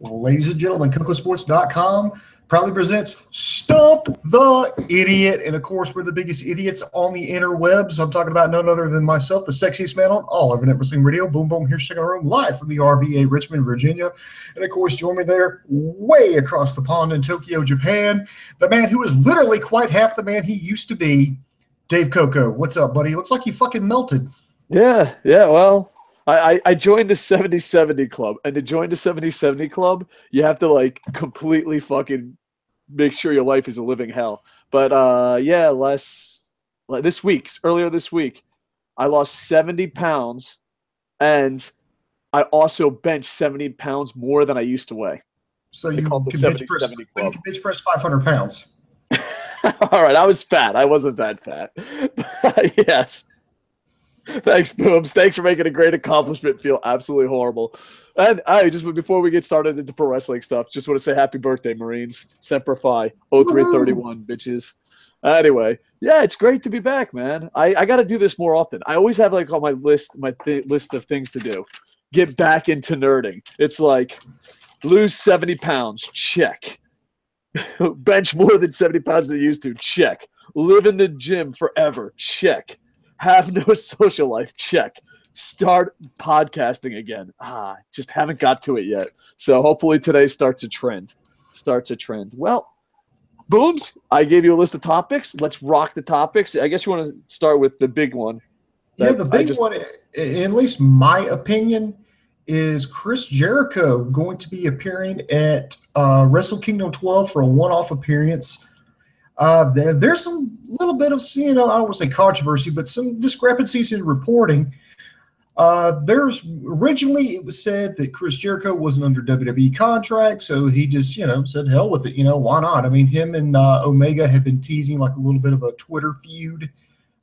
Ladies and gentlemen, KocoSports.com proudly presents Stump the Idiot. And of course, we're the biggest idiots on the interwebs. I'm talking about none other than myself, the sexiest man on all of Internet Wrestling Radio. Boom, boom, here, shaking the room, live from the RVA, Richmond, Virginia. And of course, join me there, way across the pond in Tokyo, Japan, the man who is literally quite half the man he used to be, Dave Koco. What's up, buddy? Looks like you fucking melted. Yeah, well, I joined the 70/70 club, and to join the 70/70 club, you have to like completely fucking make sure your life is a living hell. But yeah, earlier this week, I lost 70 pounds, and I also benched 70 pounds more than I used to weigh. So you can bench press 500 pounds. All right, I was fat. I wasn't that fat. Yes. Thanks, Booms. Thanks for making a great accomplishment feel absolutely horrible. And just before we get started into pro wrestling stuff, just want to say happy birthday, Marines. Semper Fi, 0331, bitches. Anyway, yeah, it's great to be back, man. I got to do this more often. I always have like on my list, list of things to do. Get back into nerding. It's like lose 70 pounds, check. Bench more than 70 pounds than you used to, check. Live in the gym forever, check. Have no social life, check. Start podcasting again. Just haven't got to it yet. So hopefully today starts a trend. Well, Booms, I gave you a list of topics. Let's rock the topics. I guess you want to start with the big one. Yeah, the big one, at least my opinion, is Chris Jericho going to be appearing at Wrestle Kingdom 12 for a one-off appearance. There's some little bit of, I don't want to say controversy, but some discrepancies in reporting. Originally it was said that Chris Jericho wasn't under WWE contract, so he just, said hell with it. Why not? I mean, him and Omega had been teasing like a little bit of a Twitter feud,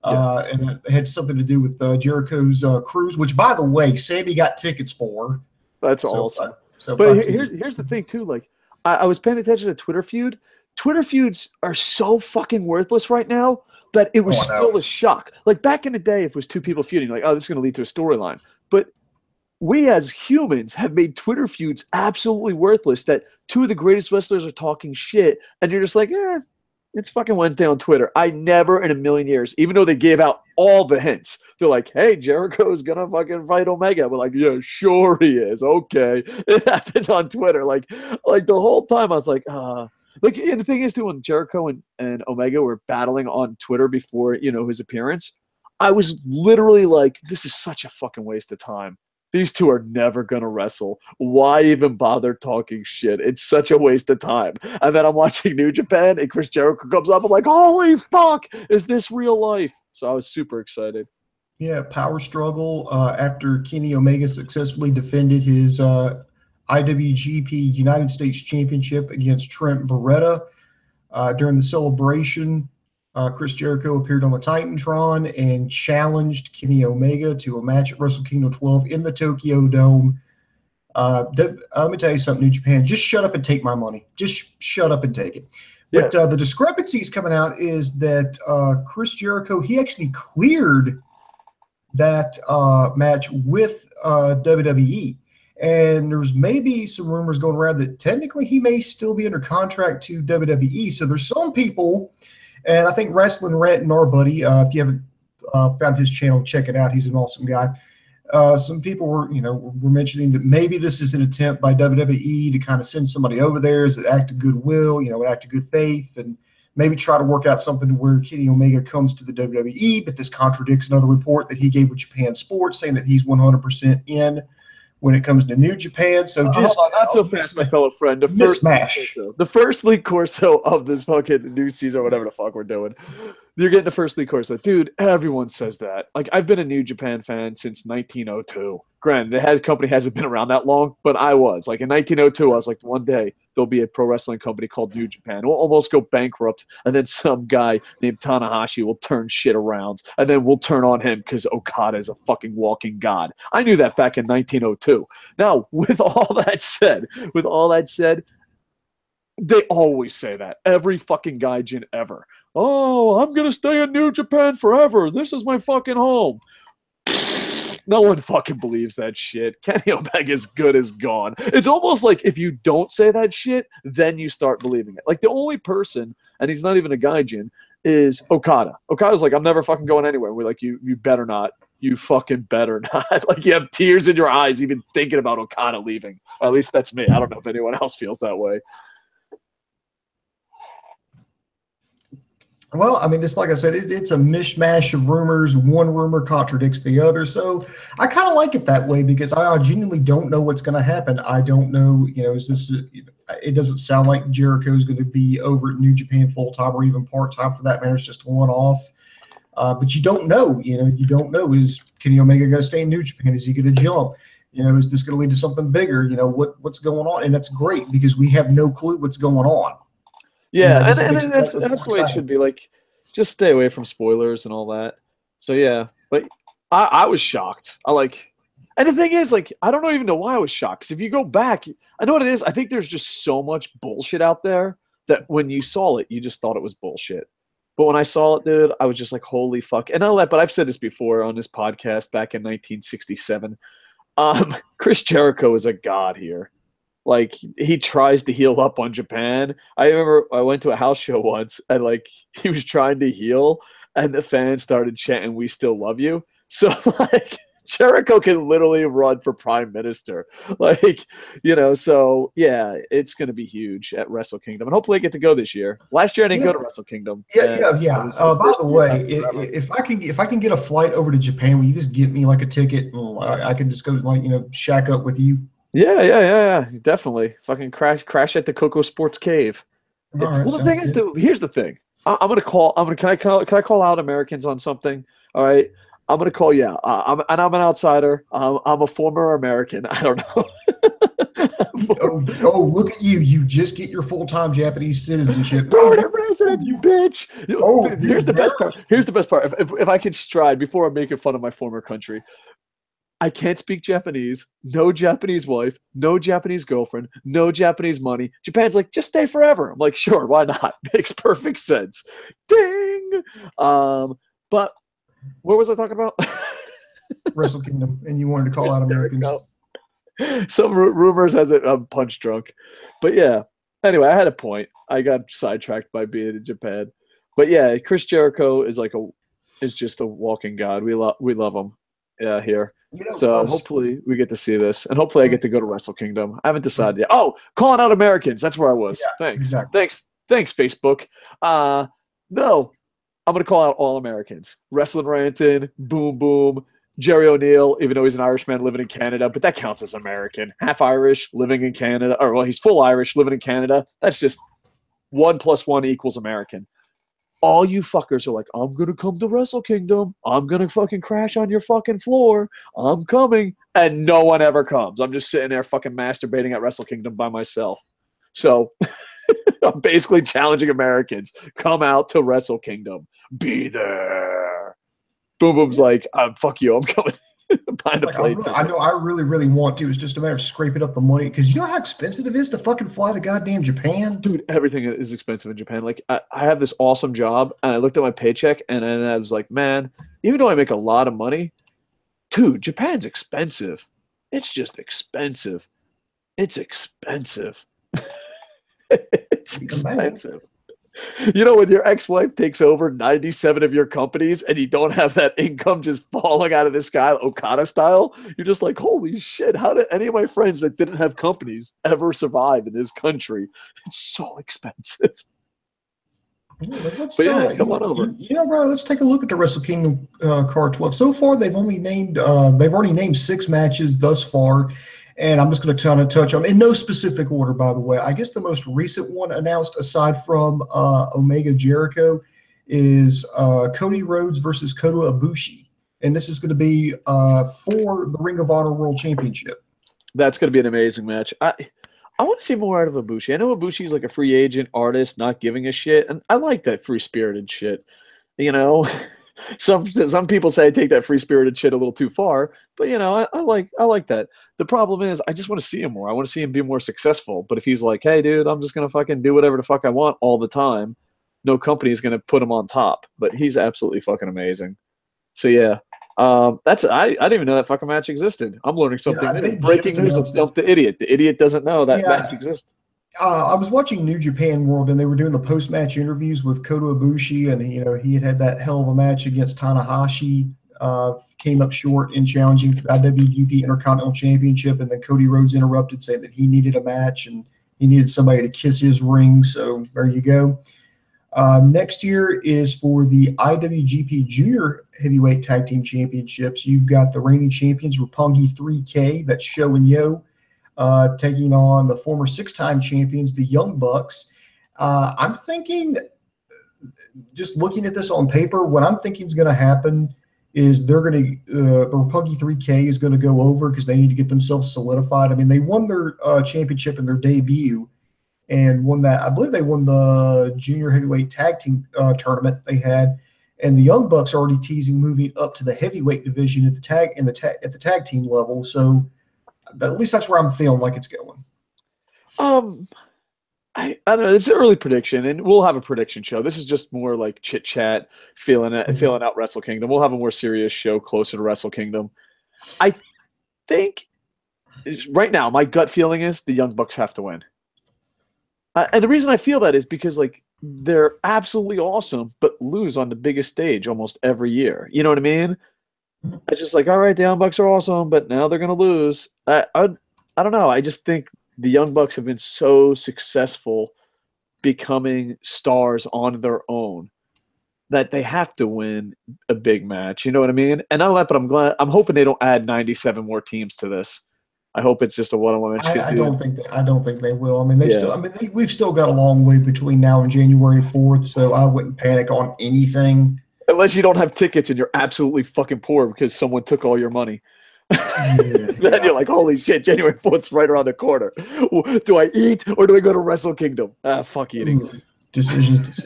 and it had something to do with Jericho's cruise, which, by the way, Sammy got tickets for. That's awesome. But here's the thing too. Like, I was paying attention to Twitter feud. Twitter feuds are so fucking worthless right now that it was still a shock. Like back in the day, if it was two people feuding, like, oh, this is going to lead to a storyline. But we as humans have made Twitter feuds absolutely worthless, that two of the greatest wrestlers are talking shit, and you're just like, it's fucking Wednesday on Twitter. I never in a million years, even though they gave out all the hints, they're like, hey, Jericho's going to fucking fight Omega. We're like, yeah, sure he is. Okay. It happened on Twitter. Like the whole time I was like, Like, and the thing is, too, when Jericho and Omega were battling on Twitter before, his appearance, I was literally like, this is such a fucking waste of time. These two are never going to wrestle. Why even bother talking shit? It's such a waste of time. And then I'm watching New Japan, and Chris Jericho comes up. I'm like, holy fuck, is this real life? So I was super excited. Yeah, power struggle after Kenny Omega successfully defended his IWGP United States Championship against Trent Beretta. During the celebration, Chris Jericho appeared on the Titantron and challenged Kenny Omega to a match at Wrestle Kingdom 12 in the Tokyo Dome. Let me tell you something, New Japan. Just shut up and take my money. Just shut up and take it. But the discrepancies coming out is that Chris Jericho, he actually cleared that match with WWE. And there's maybe some rumors going around that technically he may still be under contract to WWE. So there's some people, and I think Wrestling Rant and our buddy, if you haven't found his channel, check it out. He's an awesome guy. Some people were mentioning that maybe this is an attempt by WWE to kind of send somebody over there as an act of goodwill, an act of good faith, and maybe try to work out something to where Kenny Omega comes to the WWE. But this contradicts another report that he gave with Japan Sports saying that he's 100% in when it comes to New Japan. So just not so fast, my fellow friend. The first League Corso of this fucking new season, or whatever the fuck we're doing. You're getting the first League Corso. Dude, everyone says that. Like, I've been a New Japan fan since 1902. Granted, the company hasn't been around that long, but I was. Like, in 1902, I was like, one day there'll be a pro wrestling company called New Japan. We'll almost go bankrupt, and then some guy named Tanahashi will turn shit around, and then we'll turn on him because Okada is a fucking walking god. I knew that back in 1902. Now, with all that said, they always say that. Every fucking gaijin ever. Oh, I'm going to stay in New Japan forever. This is my fucking home. No one fucking believes that shit. Kenny Omega's good as gone. It's almost like if you don't say that shit, then you start believing it. Like the only person, and he's not even a gaijin, is Okada. Okada's like, I'm never fucking going anywhere. We're like, you better not. You fucking better not. Like you have tears in your eyes even thinking about Okada leaving. Or at least that's me. I don't know if anyone else feels that way. Well, I mean, it's like I said, it's a mishmash of rumors. One rumor contradicts the other. So I kind of like it that way because I genuinely don't know what's going to happen. I don't know, is this, it doesn't sound like Jericho is going to be over at New Japan full-time or even part-time for that matter. It's just a one-off. But you don't know, you don't know. Is Kenny Omega going to stay in New Japan? Is he going to jump? Is this going to lead to something bigger? What's going on? And that's great because we have no clue what's going on. Yeah, and that's the way it should be. Like, just stay away from spoilers and all that. So yeah, but I was shocked. And the thing is, like, I don't even know why I was shocked. Because if you go back, I know what it is. I think there's just so much bullshit out there that when you saw it, you just thought it was bullshit. But when I saw it, dude, I was just like, holy fuck. And all that, but I've said this before on this podcast back in 1967. Chris Jericho is a god here. Like, he tries to heal up on Japan. I remember I went to a house show once, and, like, he was trying to heal, and the fans started chanting, "We still love you." So, like, Jericho can literally run for prime minister. Like, so, yeah, it's going to be huge at Wrestle Kingdom. And hopefully I get to go this year. Last year I didn't go to Wrestle Kingdom. Yeah. By the way, if I can get a flight over to Japan, will you just get me, like, a ticket? And I can just go, like, shack up with you. Yeah, definitely. Fucking crash at the KocoSports cave. All right, well, the thing is, here's the thing. I'm gonna call. Can I call out Americans on something? All right, I'm gonna call you out. I'm an outsider. I'm a former American. I don't know. oh, look at you! You just get your full-time Japanese citizenship. Permanent residence, you bitch. Here's the best part. Here's the best part. If I could stride before I'm making fun of my former country. I can't speak Japanese, no Japanese wife, no Japanese girlfriend, no Japanese money. Japan's like, just stay forever. I'm like, sure, why not? Makes perfect sense. Ding! But what was I talking about? Wrestle Kingdom, and you wanted to call out Americans. Some rumors has it I'm punch drunk. But yeah, anyway, I had a point. I got sidetracked by being in Japan. But yeah, Chris Jericho is just a walking god. We love him here. So hopefully we get to see this, and hopefully I get to go to Wrestle Kingdom. I haven't decided yet. Oh, calling out Americans. That's where I was. Yeah, thanks. Exactly. Thanks, Facebook. No, I'm going to call out all Americans. Wrestling Ranton, Boom Boom, Jerry O'Neill, even though he's an Irishman living in Canada, but that counts as American. Half Irish, living in Canada. Or, well, he's full Irish, living in Canada. That's just 1 + 1 = American. All you fuckers are like, I'm going to come to Wrestle Kingdom. I'm going to fucking crash on your fucking floor. I'm coming. And no one ever comes. I'm just sitting there fucking masturbating at Wrestle Kingdom by myself. So I'm basically challenging Americans. Come out to Wrestle Kingdom. Be there. Boom Boom's like, fuck you. I'm coming. I know I really, really want to. It's just a matter of scraping up the money because you know how expensive it is to fucking fly to goddamn Japan? Dude, everything is expensive in Japan. Like, I have this awesome job, and I looked at my paycheck, and I was like, man, even though I make a lot of money, dude, Japan's expensive. It's just expensive. It's expensive. It's expensive. When your ex-wife takes over 97 of your companies and you don't have that income just falling out of the sky, Okada style, you're just like, holy shit, how did any of my friends that didn't have companies ever survive in this country? It's so expensive. Come on over. Bro, let's take a look at the Wrestle Kingdom card 12. So far, they've already named 6 matches thus far. And I'm just going to touch on in no specific order, by the way. I guess the most recent one announced, aside from Omega Jericho, is Cody Rhodes versus Kota Ibushi. And this is going to be for the Ring of Honor World Championship. That's going to be an amazing match. I want to see more out of Ibushi. I know Ibushi's like a free agent artist, not giving a shit. And I like that free-spirited shit. Some people say I take that free-spirited shit a little too far, but I like that. The problem is I just want to see him more. I want to see him be more successful. But if he's like, hey, dude, I'm just gonna fucking do whatever the fuck I want all the time, no company is gonna put him on top. But he's absolutely fucking amazing. So yeah, I didn't even know that fucking match existed. I'm learning something new. They Breaking just news. Let's announced it. dump the idiot. The idiot doesn't know that match exists. I was watching New Japan World, and they were doing the post-match interviews with Kota Ibushi, and he had that hell of a match against Tanahashi. Came up short in challenging for the IWGP Intercontinental Championship, and then Cody Rhodes interrupted, saying that he needed a match and he needed somebody to kiss his ring. So there you go. Next year is for the IWGP Junior Heavyweight Tag Team Championships. You've got the reigning champions, Roppongi 3K, that's Sho and Yo, taking on the former six-time champions, the Young Bucks. I'm thinking, just looking at this on paper, what I'm thinking is going to happen is they're going to the Roppongi 3K is going to go over because they need to get themselves solidified. I mean, they won their championship in their debut and won that. I believe they won the junior heavyweight tag team tournament they had, and the Young Bucks are already teasing moving up to the heavyweight division at the tag team level. So at least that's where I'm feeling like it's going. I don't know. It's an early prediction, and we'll have a prediction show. This is just more like chit chat, feeling out Wrestle Kingdom. We'll have a more serious show closer to Wrestle Kingdom. I think right now my gut feeling is the Young Bucks have to win, and the reason I feel that is because like they're absolutely awesome, but lose on the biggest stage almost every year. You know what I mean? It's just like, all right, the Young Bucks are awesome, but now they're gonna lose. I don't know. I just think the Young Bucks have been so successful becoming stars on their own that they have to win a big match. You know what I mean? And not that, but I'm hoping they don't add 97 more teams to this. I hope it's just a one-on-one match. I don't think they will. I mean, we've still got a long way between now and January 4th, so I wouldn't panic on anything. Unless you don't have tickets and you're absolutely fucking poor because someone took all your money. Then you're like, holy shit, January 4th's right around the corner. Do I eat or do I go to Wrestle Kingdom? Fuck eating. Decisions.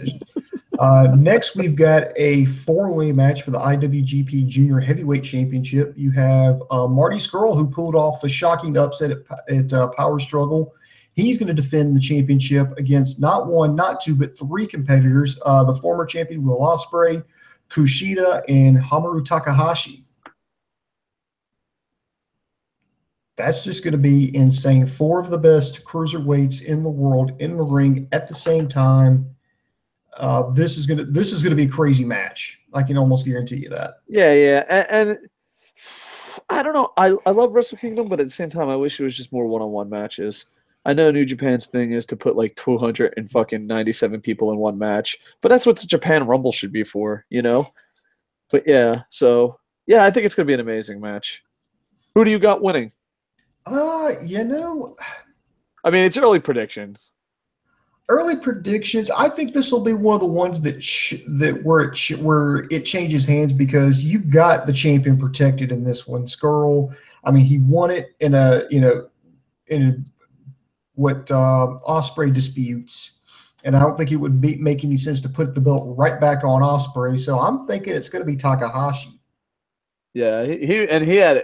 Next, we've got a four-way match for the IWGP Junior Heavyweight Championship. You have Marty Scurll, who pulled off a shocking upset at Power Struggle. He's going to defend the championship against not one, not two, but three competitors, the former champion Will Ospreay, Kushida, and Hamaru Takahashi. That's just going to be insane. Four of the best cruiserweights in the world in the ring at the same time. This is going to be a crazy match. I can almost guarantee you that. Yeah. And I don't know. I love Wrestle Kingdom, but at the same time, I wish it was just more one-on-one matches. I know New Japan's thing is to put like 297 people in one match, but that's what the Japan Rumble should be for, you know? But yeah, so yeah, I think it's going to be an amazing match. Who do you got winning? I mean, it's early predictions. I think this will be one of the ones where it changes hands because you've got the champion protected in this one. Scurll, I mean, he won it in what Ospreay disputes, and I don't think it would make any sense to put the belt right back on Ospreay. So I'm thinking it's going to be Takahashi. Yeah, he had.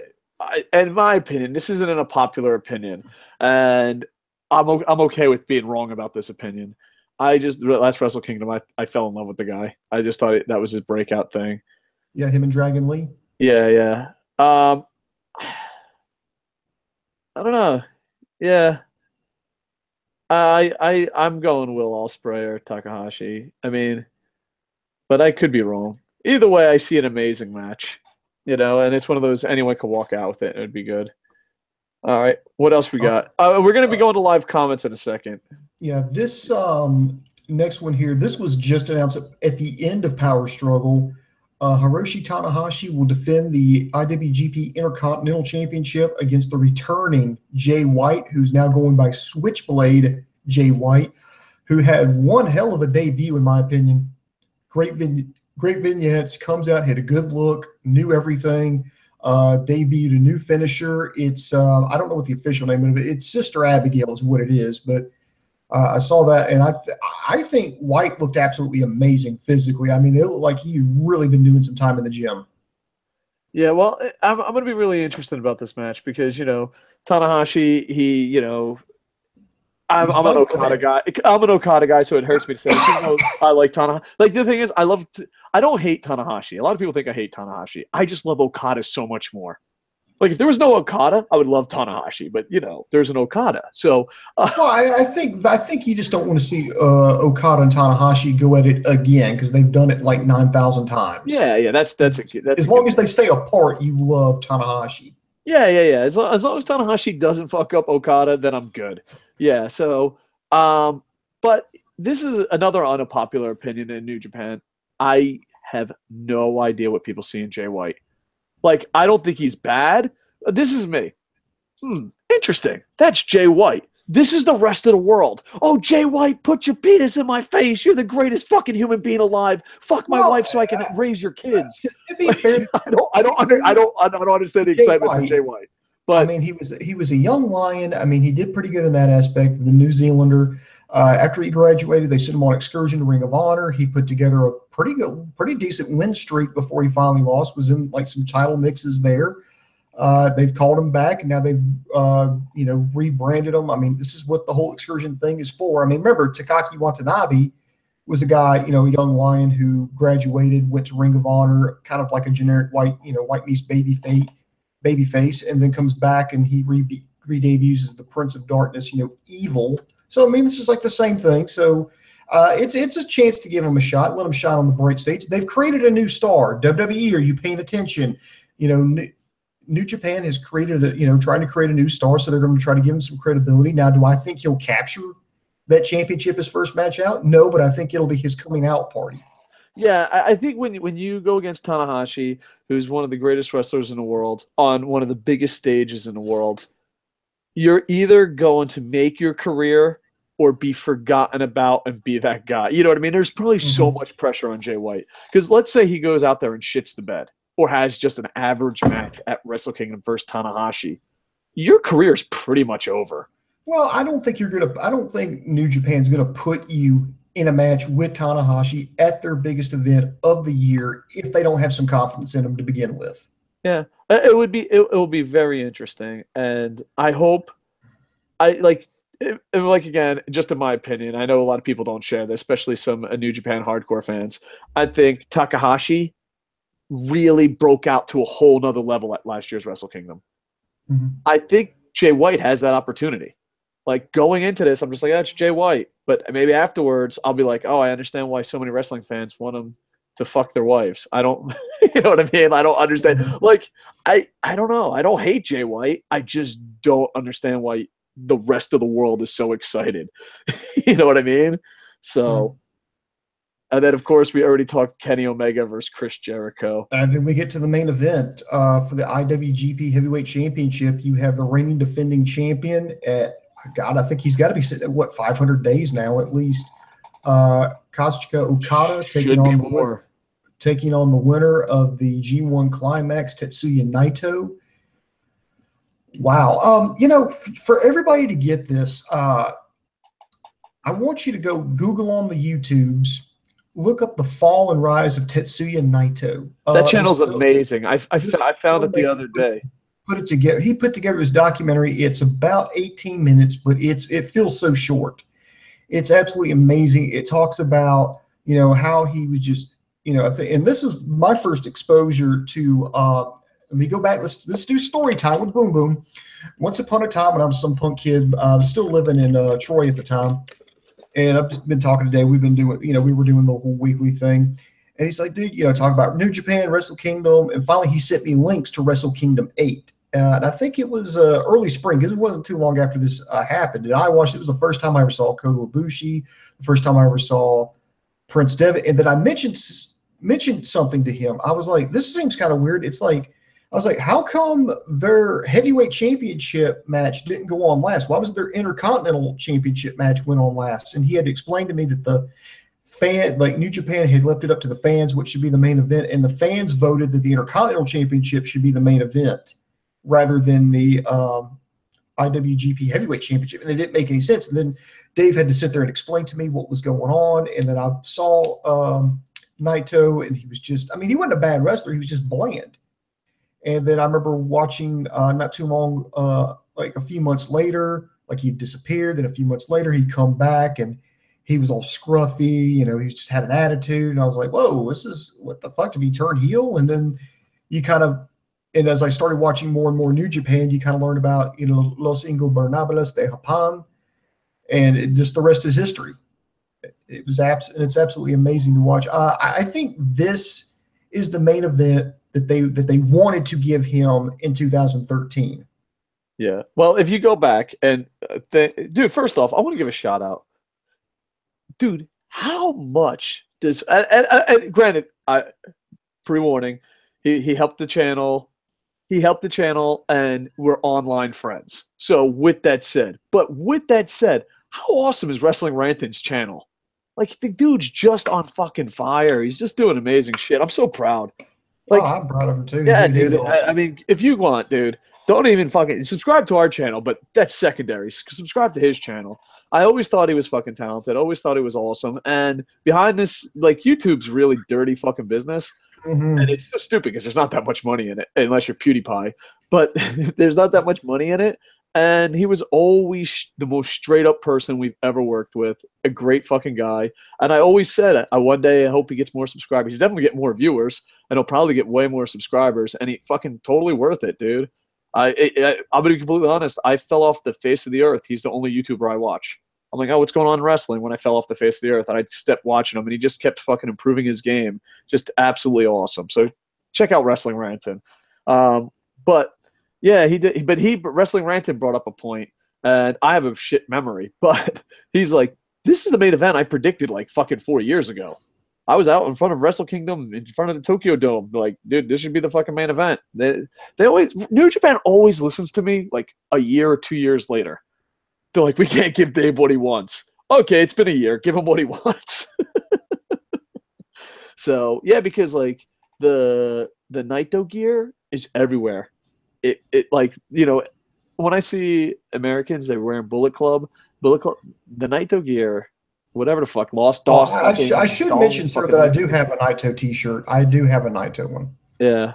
In my opinion, this isn't a popular opinion, and I'm okay with being wrong about this opinion. Last Wrestle Kingdom, I fell in love with the guy. I just thought that was his breakout thing. Yeah, him and Dragon Lee. Yeah. I don't know. Yeah. I'm going Will Ospreay or Takahashi. I mean, but I could be wrong. Either way, I see an amazing match. You know, and it's one of those anyone could walk out with it. It would be good. All right, what else we got? We're going to be going to live comments in a second. Yeah, this next one here, this was just announced at the end of Power Struggle. Hiroshi Tanahashi will defend the IWGP Intercontinental Championship against the returning Jay White, who's now going by Switchblade Jay White, who had one hell of a debut, in my opinion. Great vignettes, comes out, had a good look, knew everything, debuted a new finisher. It's I don't know what the official name of it. It's Sister Abigail is what it is, but I saw that, and I think White looked absolutely amazing physically. I mean, it looked like he'd really been doing some time in the gym. Yeah, well, I'm going to be really interested about this match because, you know, Tanahashi, he, you know, I'm an Okada guy. I'm an Okada guy, so it hurts me to say this. Even though I like Tanahashi. Like, the thing is, I don't hate Tanahashi. A lot of people think I hate Tanahashi. I just love Okada so much more. Like, if there was no Okada, I would love Tanahashi. But, there's an Okada. So, well, I think you just don't want to see Okada and Tanahashi go at it again because they've done it like 9,000 times. Yeah. That's as long as they stay apart, you love Tanahashi. Yeah. As long as Tanahashi doesn't fuck up Okada, then I'm good. Yeah. So, but this is another unpopular opinion in New Japan. I have no idea what people see in Jay White. Like, I don't think he's bad. This is me. Interesting. That's Jay White. This is the rest of the world. Oh, Jay White, put your penis in my face. You're the greatest fucking human being alive. Fuck my wife so I can raise your kids. To be fair, I don't understand the excitement for Jay White. But I mean, he was a young lion. I mean, he did pretty good in that aspect. The New Zealander. After he graduated, they sent him on excursion to Ring of Honor. He put together a pretty decent win streak before he finally lost. Was in like some title mixes there. They've called him back, and now they've rebranded him. I mean, this is what the whole excursion thing is for. I mean, remember Takaki Watanabe was a guy, a young lion who graduated, went to Ring of Honor, kind of like a generic white meets baby face, and then comes back and he re-debuts as the Prince of Darkness, evil. So I mean, this is like the same thing. So it's a chance to give him a shot, let him shine on the bright stage. They've created a new star. WWE, are you paying attention? New Japan has created trying to create a new star, so they're going to try to give him some credibility. Now, do I think he'll capture that championship his first match out? No, but I think it'll be his coming out party. Yeah, I think when you go against Tanahashi, who's one of the greatest wrestlers in the world, on one of the biggest stages in the world, you're either going to make your career or be forgotten about and be that guy. You know what I mean? There's probably so much pressure on Jay White. Because let's say he goes out there and shits the bed or has just an average match at Wrestle Kingdom versus Tanahashi. Your career is pretty much over. Well, I don't think New Japan's gonna put you in a match with Tanahashi at their biggest event of the year if they don't have some confidence in him to begin with. Yeah, it will be very interesting, and I hope again, just in my opinion, I know a lot of people don't share this, especially some New Japan hardcore fans. I think Takahashi really broke out to a whole nother level at last year's Wrestle Kingdom. I think Jay White has that opportunity. Like, going into this, I'm just like, that's Jay White. But maybe afterwards, I'll be like, oh, I understand why so many wrestling fans want him to fuck their wives. I don't, you know what I mean? I don't understand. Like, I don't know. I don't hate Jay White. I just don't understand why the rest of the world is so excited. You know what I mean? So, and then, of course, we already talked Kenny Omega versus Chris Jericho. And then we get to the main event for the IWGP Heavyweight Championship. You have the reigning defending champion at, God, I think he's got to be sitting at, 500 days now at least. Kazuchika Okada taking on the winner of the G1 Climax, Tetsuya Naito. Wow. For everybody to get this, I want you to go Google on the YouTubes, look up the fall and rise of Tetsuya Naito. That channel's amazing. I found it the other day. He put together this documentary. It's about 18 minutes, but it feels so short. It's absolutely amazing. It talks about, how he was just, and this is my first exposure to, let me go back. Let's do story time with Boom Boom. Once upon a time when I was some punk kid, I was still living in Troy at the time. And I've just been talking today. We've been doing, we were doing the whole weekly thing. And he's like, dude, talk about New Japan, Wrestle Kingdom. And finally he sent me links to Wrestle Kingdom 8. And I think it was early spring, because it wasn't too long after this happened. And I watched it. Was the first time I ever saw Kota Ibushi, the first time I ever saw Prince Devitt. And then I mentioned something to him. I was like, this seems kind of weird. It's like, I was like, how come their heavyweight championship match didn't go on last? Why was their intercontinental championship match went on last? And he had explained to me that the New Japan had left it up to the fans what should be the main event, and the fans voted that the intercontinental championship should be the main event rather than the IWGP heavyweight championship. And it didn't make any sense. And then Dave had to sit there and explain to me what was going on. And then I saw Naito, and he was just, he wasn't a bad wrestler. He was just bland. And then I remember watching not too long, like a few months later, like he'd disappeared. Then a few months later, he'd come back and he was all scruffy. You know, he just had an attitude. And I was like, whoa, this is what the fuck? Did he turn heel? And then you kind of, and as I started watching more and more New Japan, you kind of learn about, you know, Los Ingobernables de Japan, and just the rest is history. It's absolutely amazing to watch. I think this is the main event that they wanted to give him in 2013. Yeah. Well, if you go back and dude, first off, I want to give a shout out. Dude, how much does and granted, pre-warning, he helped the channel. He helped the channel, and we're online friends. So with that said, how awesome is Wrestling Ranton's channel? Like, the dude's just on fucking fire. He's just doing amazing shit. I'm so proud. Like, I'm proud of him too. Yeah, dude. Awesome. I mean, if you want, dude, don't even fucking subscribe to our channel, but that's secondary. Subscribe to his channel. I always thought he was fucking talented. I always thought he was awesome. And behind this, like, YouTube's really dirty fucking business. Mm-hmm. And it's so stupid because there's not that much money in it, unless you're PewDiePie. But there's not that much money in it. And he was always the most straight-up person we've ever worked with. A great fucking guy. And I always said, one day I hope he gets more subscribers. He's definitely getting more viewers, and he'll probably get way more subscribers. And he fucking totally worth it, dude. I'm going to be completely honest. I fell off the face of the earth. He's the only YouTuber I watch. I'm like, oh, what's going on in wrestling? When I fell off the face of the earth, and I stepped watching him, and he just kept fucking improving his game. Just absolutely awesome. So check out Wrestling Ranton. But yeah, he did. But Wrestling Ranton brought up a point, and I have a shit memory. But he's like, this is the main event I predicted like fucking 4 years ago. I was out in front of Wrestle Kingdom, in front of the Tokyo Dome. Like, dude, this should be the fucking main event. They always, New Japan always listens to me like a year or 2 years later. They're like, we can't give Dave what he wants. Okay, it's been a year. Give him what he wants. So yeah, because like the Naito gear is everywhere. It like, you know, when I see Americans, they're wearing Bullet Club, the Naito gear, whatever the fuck, Lost Doss. I should mention, sir, that I do have a Naito t-shirt. I do have a Naito one. Yeah.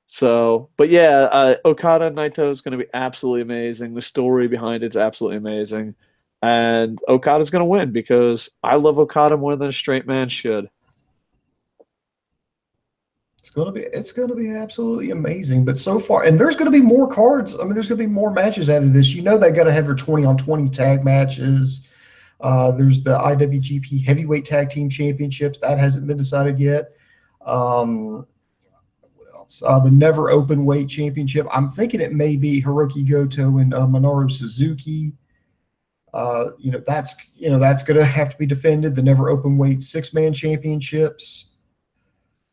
So, but yeah, Okada Naito is going to be absolutely amazing. The story behind it's absolutely amazing. And Okada's going to win because I love Okada more than a straight man should. It's going to be absolutely amazing. But so far, and there's going to be more cards. I mean, there's going to be more matches out of this. You know, they got to have their 20-on-20 tag matches. There's the IWGP Heavyweight Tag Team Championships. That hasn't been decided yet. The Never Open Weight Championship. I'm thinking it may be Hiroki Goto and Minoru Suzuki. That's going to have to be defended. The Never Open Weight 6-man championships.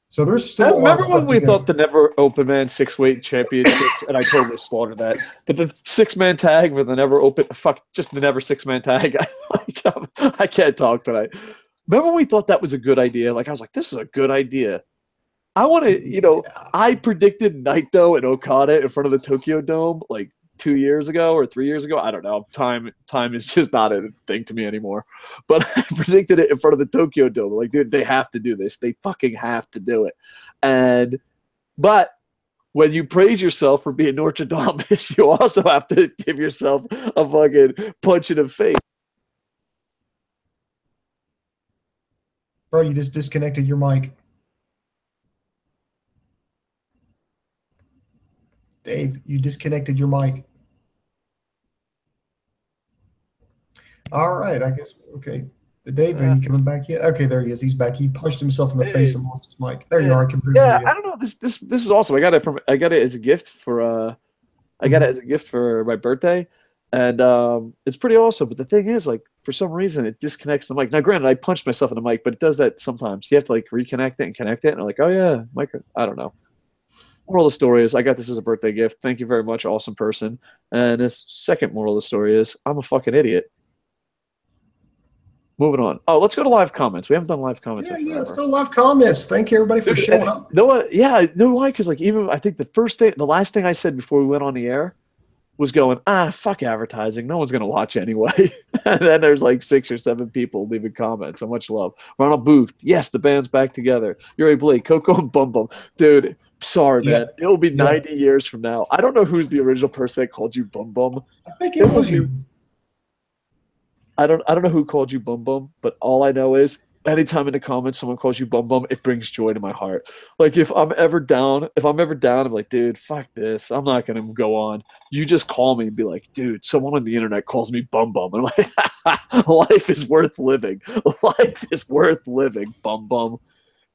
So there's still. I remember when we thought the Never Open Man 6-weight championship, and I totally slaughtered that. But the 6-man tag for the Never Open, just the Never 6-man tag. I can't talk tonight. Remember when we thought that was a good idea? Like, I was like, this is a good idea. I want to, I predicted Naito and Okada in front of the Tokyo Dome like 2 years ago or 3 years ago. I don't know. Time is just not a thing to me anymore. But I predicted it in front of the Tokyo Dome. Like, dude, they have to do this. They fucking have to do it. But when you praise yourself for being Nostradamus, you also have to give yourself a fucking punch in the face. Bro, you just disconnected your mic. Dave, you disconnected your mic. All right, I guess. Okay. Dave, are you coming back yet? Okay, there he is. He's back. He punched himself in the face and lost his mic. There you are. I can hear you. I don't know. This is awesome. I got it as a gift for my birthday. And it's pretty awesome. But the thing is, like, for some reason it disconnects the mic. Now granted, I punched myself in the mic, but it does that sometimes. You have to like reconnect it and connect it, and I'm like, oh yeah, mic. I don't know. Moral of the story is I got this as a birthday gift. Thank you very much, awesome person. And his second moral of the story is I'm a fucking idiot. Moving on. Oh, let's go to live comments. We haven't done live comments. Yeah, let's go to live comments. Thank you, everybody, for showing up. You know what? Yeah, know why? Because like even I think the last thing I said before we went on the air was going, fuck advertising. No one's going to watch anyway. And then there's like 6 or 7 people leaving comments. So much love. Ronald Booth. Yes, the band's back together. Yuri Blake, Koco and Bum Bum. Dude, sorry, man. It'll be 90 years from now. I don't know who's the original person that called you Bum Bum. I think it was you. I don't know who called you Bum Bum, but all I know is anytime in the comments someone calls you Bum Bum, it brings joy to my heart. Like if I'm ever down, I'm like, dude, fuck this. I'm not gonna go on. You just call me and be like, dude, someone on the internet calls me Bum Bum. And I'm like, life is worth living. Life is worth living, Bum Bum.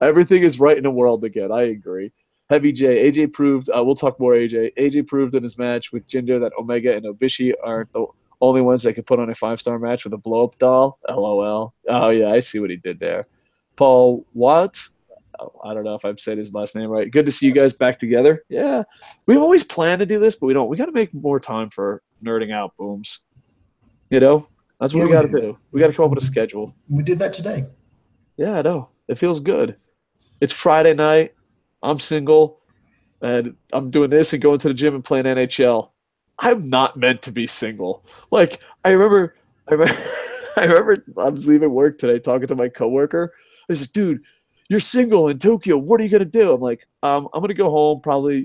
Everything is right in the world again. I agree. Heavy J. AJ proved, we'll talk more AJ. AJ proved in his match with Jinder that Omega and Obishi aren't the only ones that could put on a 5-star match with a blow-up doll. LOL. Oh, yeah, I see what he did there. Paul Watts. Oh, I don't know if I'm saying his last name right. Good to see you guys back together. Yeah. We've always planned to do this, but we don't. We got to make more time for nerding out, Booms. You know? That's what we got to do. We got to come up with a schedule. We did that today. Yeah, I know. It feels good. It's Friday night. I'm single, and I'm doing this and going to the gym and playing NHL. I'm not meant to be single. Like I remember I was leaving work today talking to my coworker. I was like, dude, you're single in Tokyo. What are you gonna do? I'm like, I'm gonna go home, probably,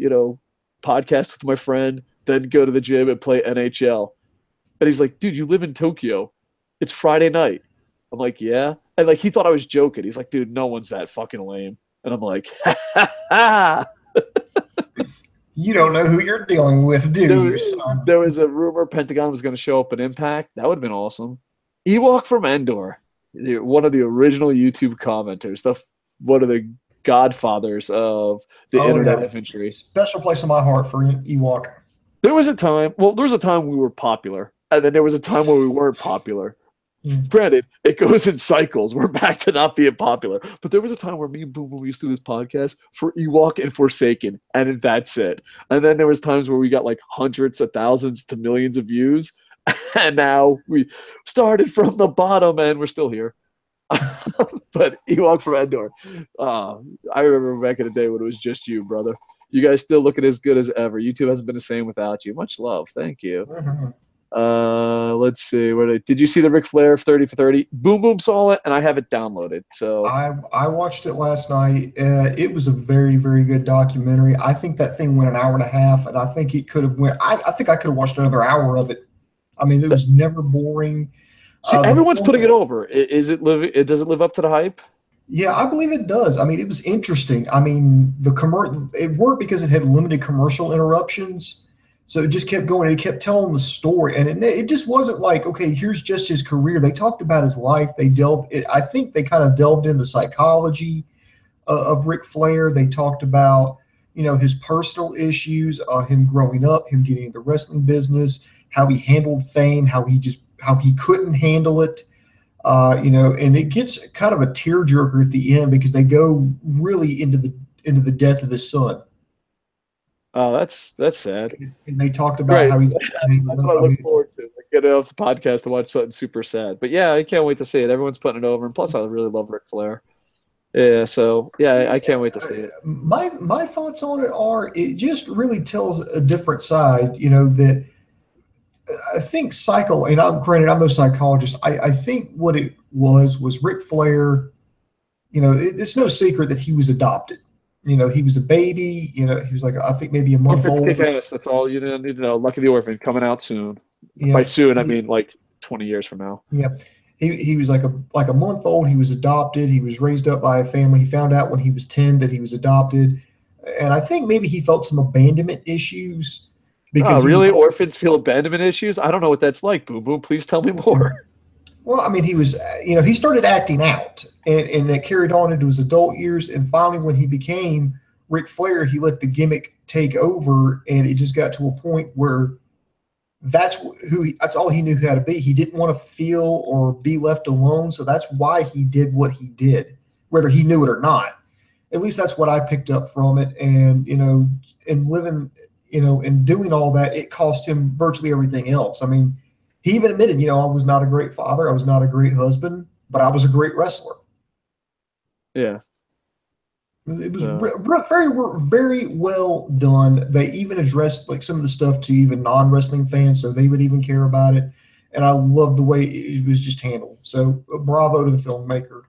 podcast with my friend, then go to the gym and play NHL. And he's like, dude, you live in Tokyo. It's Friday night. I'm like, yeah. And like he thought I was joking. He's like, dude, no one's that fucking lame. And I'm like, ha ha ha. You don't know who you're dealing with, do you, son? There was a rumor Pentagon was going to show up in Impact. That would have been awesome. Ewok from Endor, one of the original YouTube commenters, one of the godfathers of the internet infantry. Special place in my heart for Ewok. There was a time we were popular, and then there was a time where we weren't popular. Granted, it goes in cycles. We're back to not being popular. But there was a time where me and Boom Boom used to do this podcast for Ewok and Forsaken, and that's it. And then there was times where we got like hundreds of thousands to millions of views, and now we started from the bottom, and we're still here. But Ewok from Endor. I remember back in the day when it was just you, brother. You guys still looking as good as ever. YouTube hasn't been the same without you. Much love. Thank you. Mm-hmm. Let's see. Did you see the Ric Flair 30 for 30? Boom Boom saw it, and I have it downloaded. So I watched it last night. It was a very, very good documentary. I think that thing went an hour and a half, and I think it could have went. I think I could have watched another hour of it. I mean, it was never boring. See, everyone's putting it over. Does it live up to the hype? Yeah, I believe it does. I mean, it was interesting. I mean, it worked because it had limited commercial interruptions. So it just kept going. It kept telling the story, and it just wasn't like, okay, here's just his career. They talked about his life. I think they kind of delved into the psychology of Ric Flair. They talked about, his personal issues, him growing up, him getting into the wrestling business, how he handled fame, how he couldn't handle it, and it gets kind of a tearjerker at the end because they go really into the death of his son. Oh, that's sad. And they talked about how he. That's what I look forward to. Like, get off the podcast to watch something super sad. But yeah, I can't wait to see it. Everyone's putting it over, and plus, I really love Ric Flair. Yeah, so yeah, I can't wait to see it. My thoughts on it are, it just really tells a different side. That I think and I'm no psychologist. I think what it was Ric Flair. It's no secret that he was adopted. He was a baby. He was like, I think maybe a month old. That's all you need to know. Lucky the Orphan coming out soon. Yeah, by soon, I mean like 20 years from now. Yeah, he was like a month old. He was adopted. He was raised up by a family. He found out when he was 10 that he was adopted, and I think maybe he felt some abandonment issues. Because orphans feel abandonment issues? I don't know what that's like. Boom Boom, please tell me more. Well, I mean, he was, he started acting out, and that carried on into his adult years. And finally, when he became Ric Flair, he let the gimmick take over, and it just got to a point where that's all he knew how to be. He didn't want to feel or be left alone, so that's why he did what he did, whether he knew it or not. At least that's what I picked up from it. And and living, and doing all that, it cost him virtually everything else. I mean. He even admitted, I was not a great father. I was not a great husband, but I was a great wrestler. Yeah. It was very, very well done. They even addressed like some of the stuff to even non-wrestling fans, so they would even care about it. And I love the way it was just handled. So bravo to the filmmaker.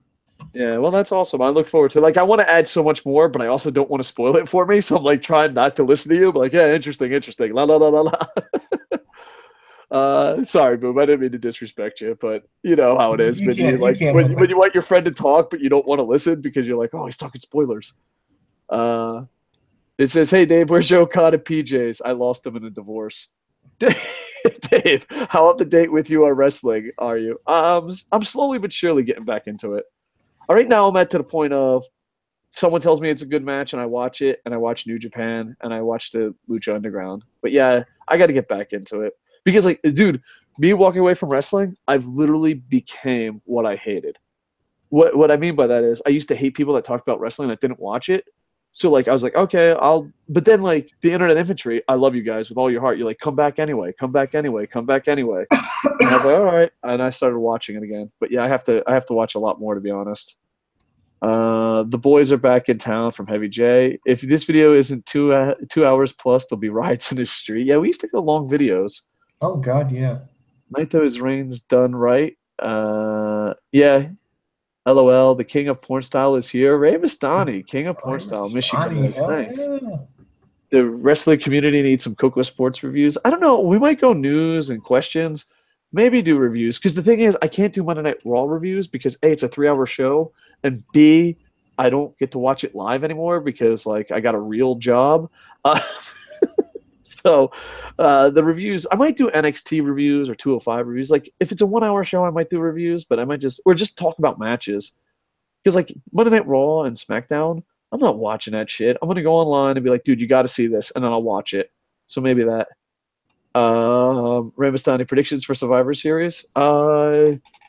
Yeah, well, that's awesome. I look forward to it. Like, I want to add so much more, but I also don't want to spoil it for me. So I'm like trying not to listen to you, but like, yeah, interesting. La, la, la, la, la. Sorry, Boom. I didn't mean to disrespect you, but you know how it is You when you can't. You like can't when, help when it. you want your friend to talk, but you don't want to listen because you're like, oh, he's talking spoilers. It says, "Hey Dave, where's your Okada PJs? I lost them in a divorce." Dave, how up to date with you on wrestling are you? I'm slowly but surely getting back into it. Right now, I'm at to the point of someone tells me it's a good match and I watch it and I watch New Japan and I watch the Lucha Underground. But yeah, I got to get back into it because, like, dude, me walking away from wrestling, I've literally became what I hated. What I mean by that is I used to hate people that talked about wrestling that didn't watch it. So like I was like, okay, I'll. But then like the internet infantry, I love you guys with all your heart. You're like, come back anyway, come back anyway, come back anyway. And I was like, all right, and I started watching it again. But yeah, I have to watch a lot more to be honest. The boys are back in town from Heavy J. If this video isn't 2 hours plus, there'll be riots in the street. Yeah, we used to go long videos. Oh God, yeah. Naito is Reigns done right. Yeah. LOL. The king of porn style is here. Ray Mastani, king of porn style. Michigan boys. Hell Thanks. yeah. The wrestling community needs some KocoSports reviews. I don't know. We might go news and questions. Maybe do reviews. Because the thing is, I can't do Monday Night Raw reviews because A, it's a 3-hour show, and B, I don't get to watch it live anymore because like I got a real job. Uh, so the reviews, I might do NXT reviews or 205 reviews. Like if it's a 1-hour show, I might do reviews, but I might just talk about matches. Because like Monday Night Raw and SmackDown, I'm not watching that shit. I'm gonna go online and be like, dude, you got to see this, and then I'll watch it. So maybe that. Ramastani predictions for Survivor Series.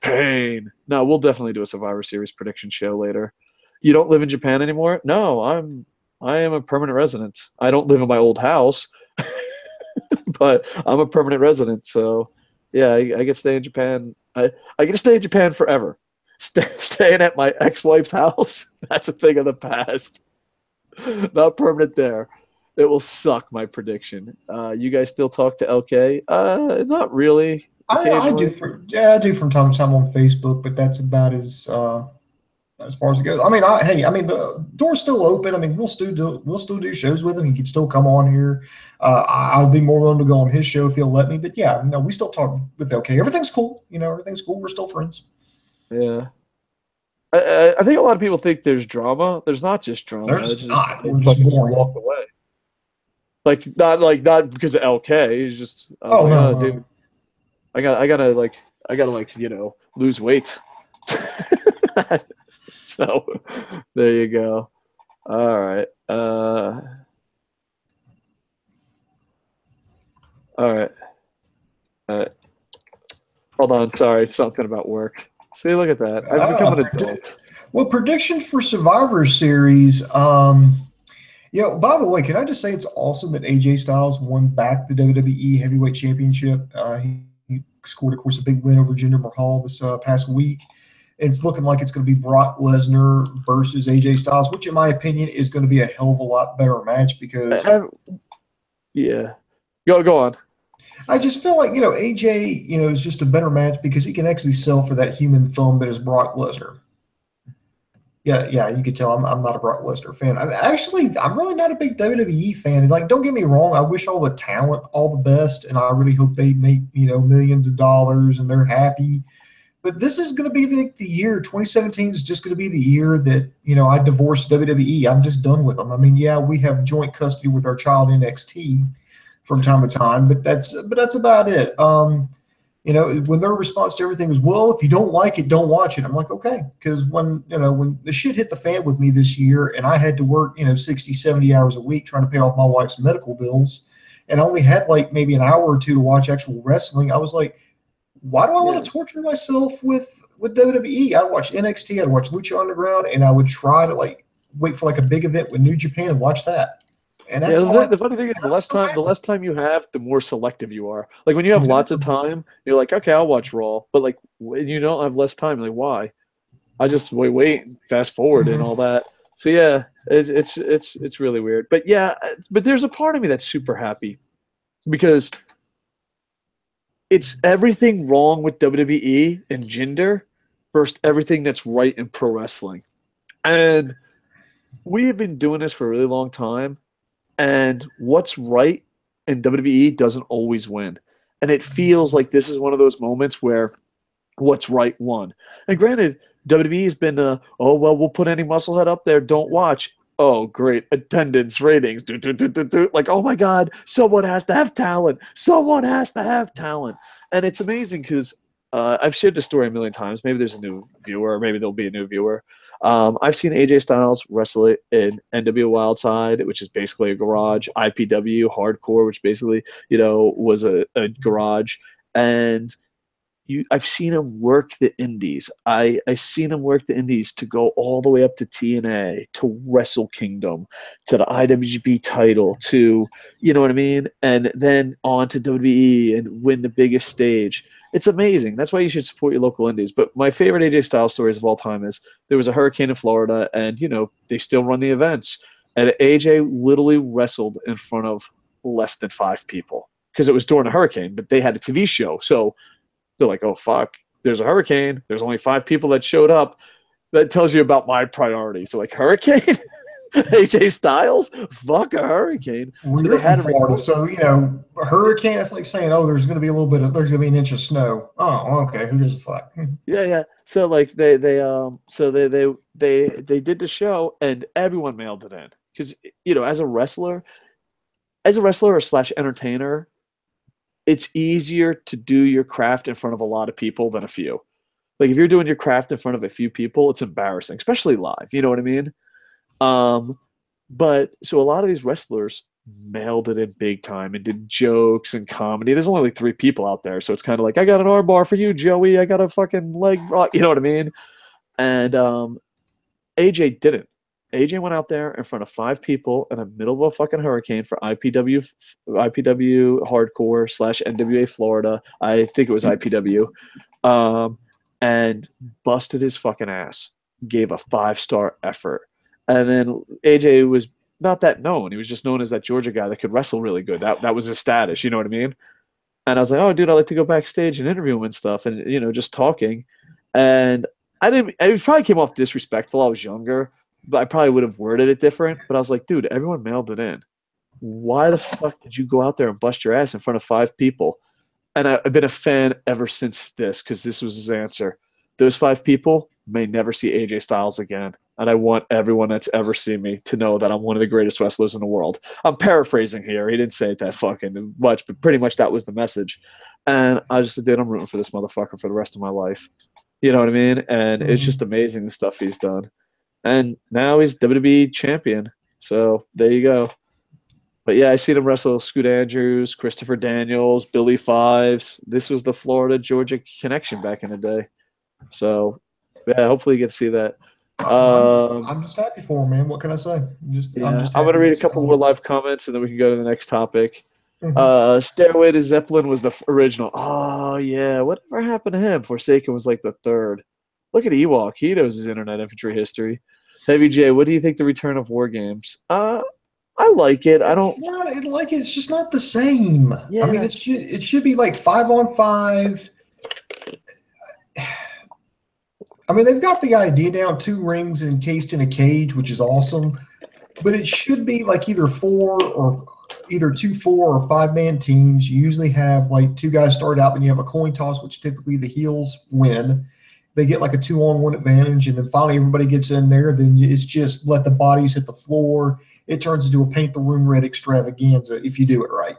Pain. No, we'll definitely do a Survivor Series prediction show later. You don't live in Japan anymore? No, I am a permanent resident. I don't live in my old house, but I'm a permanent resident. So yeah, I get to stay in Japan. I get to stay in Japan forever. Staying at my ex-wife's house, that's a thing of the past. Not permanent there. It will suck, my prediction. You guys still talk to LK? Not really. I do I do from time to time on Facebook, but that's about as far as it goes. I mean, I mean, the door's still open. I mean, we'll still do shows with him. He can still come on here. I'll be more willing to go on his show if he'll let me. But yeah, no, we still talk with LK. Everything's cool. You know, everything's cool. We're still friends. Yeah. I think a lot of people think there's drama. There's not just drama. There's not. We're just just boring. walk away. Not because of LK. He's just I was no, dude, I gotta lose weight. So there you go. All right. All right. Hold on. Sorry. Something about work. See, look at that. I've become an adult. Well, prediction for Survivor Series. By the way, can I just say it's awesome that AJ Styles won back the WWE Heavyweight Championship. He scored, of course, a big win over Jinder Mahal this past week. It's looking like it's going to be Brock Lesnar versus AJ Styles, which, in my opinion, is going to be a hell of a lot better match because. Yeah. Go on. I just feel like, AJ, is just a better match because he can actually sell for that human thumb that is Brock Lesnar. Yeah, you could tell I'm not a Brock Lesnar fan. I'm really not a big WWE fan. Like, don't get me wrong, I wish all the talent all the best, and I really hope they make, millions of dollars and they're happy. But this is going to be the year. 2017 is just going to be the year that, I divorce WWE. I'm just done with them. I mean, yeah, we have joint custody with our child NXT from time to time, but that's about it. When their response to everything was, well, if you don't like it, don't watch it. I'm like, okay. Because when the shit hit the fan with me this year and I had to work, 60, 70 hours a week trying to pay off my wife's medical bills and I only had like maybe an hour or two to watch actual wrestling, I was like, why do I want to torture myself with WWE? I'd watch NXT, I'd watch Lucha Underground, and I would try to wait for a big event with New Japan and watch that. And that's the funny thing is the less time you have, the more selective you are. Like when you have lots of time, you're like, okay, I'll watch Raw. But when you don't have less time, why? I just wait, fast forward and all that. So yeah, it's really weird. But yeah, but there's a part of me that's super happy because it's everything wrong with WWE and Jinder versus everything that's right in pro wrestling. And we have been doing this for a really long time. And what's right in WWE doesn't always win. And it feels like this is one of those moments where what's right won. And granted, WWE has been, oh, well, we'll put any musclehead up there. Don't watch. Oh, great. Attendance, ratings. Like, oh my God, someone has to have talent. Someone has to have talent. And it's amazing because I've shared this story a million times. Maybe there's a new viewer, or maybe there'll be a new viewer. I've seen AJ Styles wrestle in NW Wildside, which is basically a garage, IPW Hardcore, which basically, was a garage. And I've seen him work the indies. I seen him work the indies to go all the way up to TNA, to Wrestle Kingdom, to the IWGP title, to, you know what I mean? And then on to WWE and win the biggest stage. It's amazing. That's why you should support your local indies. But my favorite AJ Styles stories of all time is there was a hurricane in Florida and, they still run the events. And AJ literally wrestled in front of less than 5 people because it was during a hurricane, but they had a TV show. So they're like, oh, fuck, there's a hurricane. There's only 5 people that showed up. That tells you about my priorities. So, like, hurricane? AJ Styles? Fuck a hurricane. Well, so you're from Florida, so, a hurricane, it's like saying, oh, there's going to be there's going to be an inch of snow. Oh, okay, who gives a fuck? Yeah. So, like, they did the show, and everyone mailed it in. Because, as a wrestler or slash entertainer, it's easier to do your craft in front of a lot of people than a few. Like if you're doing your craft in front of a few people, it's embarrassing, especially live. You know what I mean? But so a lot of these wrestlers mailed it in big time and did jokes and comedy. There's only like 3 people out there. So it's kind of like, I got an arm bar for you, Joey. I got a fucking leg rock. You know what I mean? And AJ didn't. AJ went out there in front of 5 people in the middle of a fucking hurricane for IPW Hardcore / NWA Florida. I think it was IPW. And busted his fucking ass. Gave a 5-star effort. And then AJ was not that known. He was just known as that Georgia guy that could wrestle really good. That was his status. You know what I mean? And I was like, oh, dude, I'd like to go backstage and interview him and stuff. And, just talking. And it probably came off disrespectful. I was younger. But I probably would have worded it different. But I was like, dude, everyone mailed it in. Why the fuck did you go out there and bust your ass in front of 5 people? And I've been a fan ever since this because this was his answer. Those 5 people may never see AJ Styles again. And I want everyone that's ever seen me to know that I'm one of the greatest wrestlers in the world. I'm paraphrasing here. He didn't say it that fucking much, but pretty much that was the message. And I just said, dude, I'm rooting for this motherfucker for the rest of my life. You know what I mean? And it's just amazing the stuff he's done. And now he's WWE champion. So there you go. But yeah, I seen him wrestle Scoot Andrews, Christopher Daniels, Billy Fives. This was the Florida-Georgia connection back in the day. So yeah, hopefully you get to see that. I'm just happy for him, man. What can I say? I'm going to read a couple more live comments, and then we can go to the next topic. Stairway to Zeppelin was the original. Oh, yeah. Whatever happened to him? Forsaken was like the 3rd. Look at Ewok. He knows his Internet Infantry history. Heavy J, what do you think the return of War Games? I like it. It's just not the same. Yeah. I mean, it should be like 5-on-5. I mean, they've got the idea down, 2 rings encased in a cage, which is awesome. But it should be like either 2 4 or 5-man teams. You usually have like 2 guys start out, then you have a coin toss, which typically the heels win. They get like a 2-on-1 advantage, and then finally everybody gets in there. Then it's just let the bodies hit the floor. It turns into a paint the room red extravaganza if you do it right.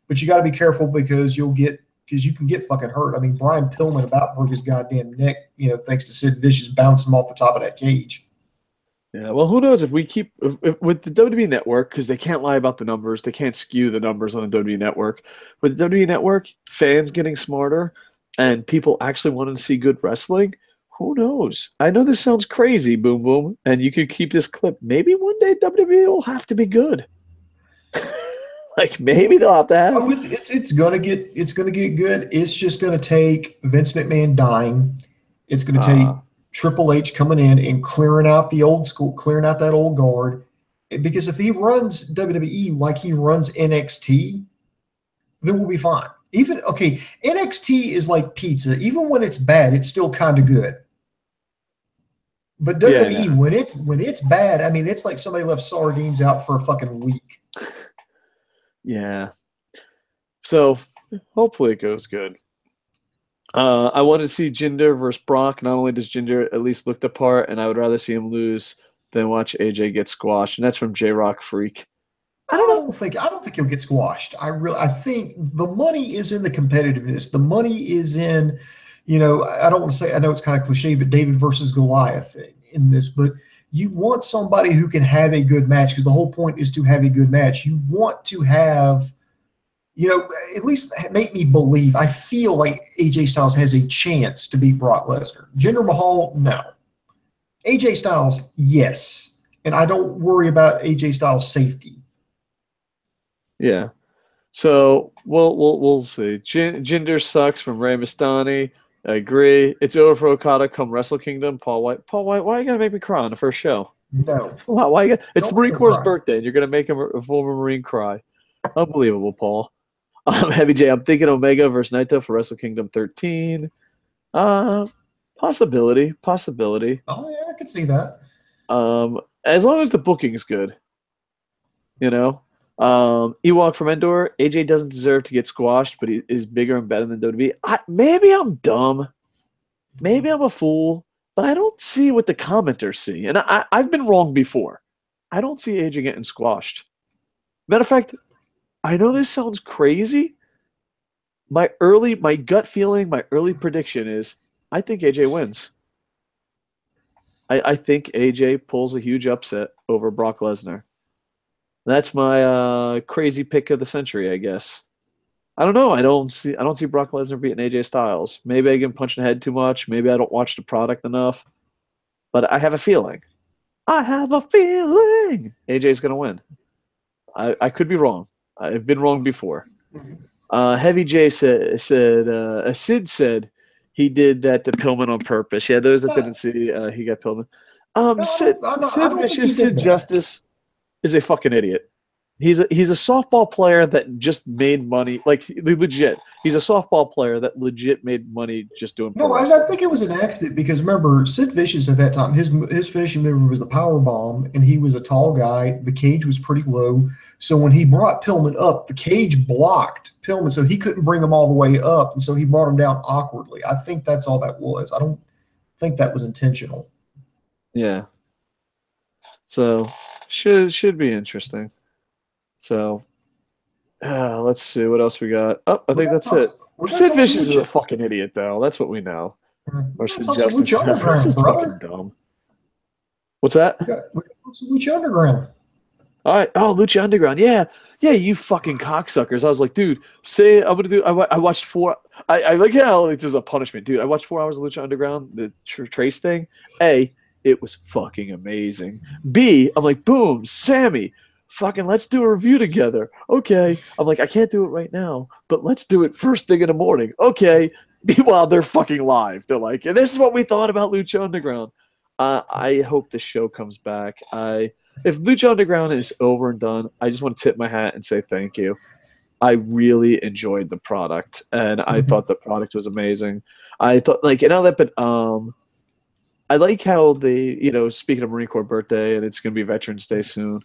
But you got to be careful because you can get fucking hurt. I mean, Brian Pillman about broke his goddamn neck, thanks to Sid Vicious bouncing him off the top of that cage. Yeah, well, who knows if we keep with the WWE Network, because they can't lie about the numbers. They can't skew the numbers on the WWE Network. With the WWE Network, fans getting smarter and people actually wanting to see good wrestling, who knows? I know this sounds crazy, Boom Boom, and you could keep this clip. Maybe one day WWE will have to be good. Like maybe they'll have to have. Oh, it's gonna get good. It's just gonna take Vince McMahon dying. It's gonna take Triple H coming in and clearing out the old school, clearing out that old guard. Because if he runs WWE like he runs NXT, then we'll be fine. NXT is like pizza. Even when it's bad, it's still kind of good. But WWE, when it's bad, I mean, it's like somebody left sardines out for a fucking week. Yeah. So Hopefully it goes good. I wanted to see Jinder versus Brock. Not only does Jinder at least look the part, and I would rather see him lose than watch AJ get squashed. And that's from J Rock Freak. I don't think he'll get squashed. I think the money is in the competitiveness. The money is in, I don't want to say, I know it's kind of cliche, but David versus Goliath in this, but you want somebody who can have a good match, because the whole point is to have a good match. You want to have, at least make me believe. I feel like AJ Styles has a chance to beat Brock Lesnar. Jinder Mahal, no. AJ Styles, yes. And I don't worry about AJ Styles' safety. Yeah. So we'll see. Jinder sucks from Rey Mysterio. I agree. It's over for Okada come Wrestle Kingdom. Paul White, why are you gonna make me cry on the first show? No. Why you it's Marine Corps' birthday, and you're gonna make a former Marine cry. Unbelievable, Paul. Heavy J, I'm thinking Omega versus Naito for Wrestle Kingdom 13. Possibility. Oh yeah, I could see that. As long as the booking is good, Ewok from Endor, AJ doesn't deserve to get squashed, but he is bigger and better than WWE. Maybe I'm dumb. Maybe I'm a fool, but I don't see what the commenters see. And I've been wrong before. I don't see AJ getting squashed. Matter of fact, I know this sounds crazy. My gut feeling, my early prediction is I think AJ wins. I think AJ pulls a huge upset over Brock Lesnar. That's my crazy pick of the century, I guess. I don't know. I don't see Brock Lesnar beating AJ Styles. Maybe I get punched in the head too much. Maybe I don't watch the product enough. But I have a feeling. AJ's gonna win. I could be wrong. I've been wrong before. Heavy J said Sid said he did that to Pillman on purpose. Yeah, those that didn't see, he got Pillman. Sid Vicious, Sid Justice is a fucking idiot. He's a softball player that just made money, like legit. He's a softball player that legit made money just doing. No, I think it was an accident, because remember, Sid Vicious at that time, his finishing move was the power bomb, and he was a tall guy. The cage was pretty low, so when he brought Pillman up, the cage blocked Pillman, so he couldn't bring him all the way up, and so he brought him down awkwardly. I think that's all that was. I don't think that was intentional. Yeah. So should be interesting. So, let's see what else we got. Oh, I think that's it. Sid Vicious is a fucking idiot, though. That's what we know. Or Sid Justice is fucking dumb. What's that? We got Lucha Underground. All right. Oh, Lucha Underground. Yeah, you fucking cocksuckers. I was like, dude, say I'm gonna do. I watched 4. I like how this is a punishment, dude. I watched 4 hours of Lucha Underground, the Trace thing. A, it was fucking amazing. B, I'm like, boom, Sammy. Fucking let's do a review together. Okay. I'm like, I can't do it right now, but let's do it first thing in the morning. Okay. Meanwhile, they're fucking live. They're like, and this is what we thought about Lucha Underground. I hope the show comes back. If Lucha Underground is over and done, I just want to tip my hat and say thank you. I really enjoyed the product, and I thought the product was amazing. I thought, like, but I like how they, speaking of Marine Corps birthday, and it's going to be Veterans Day soon.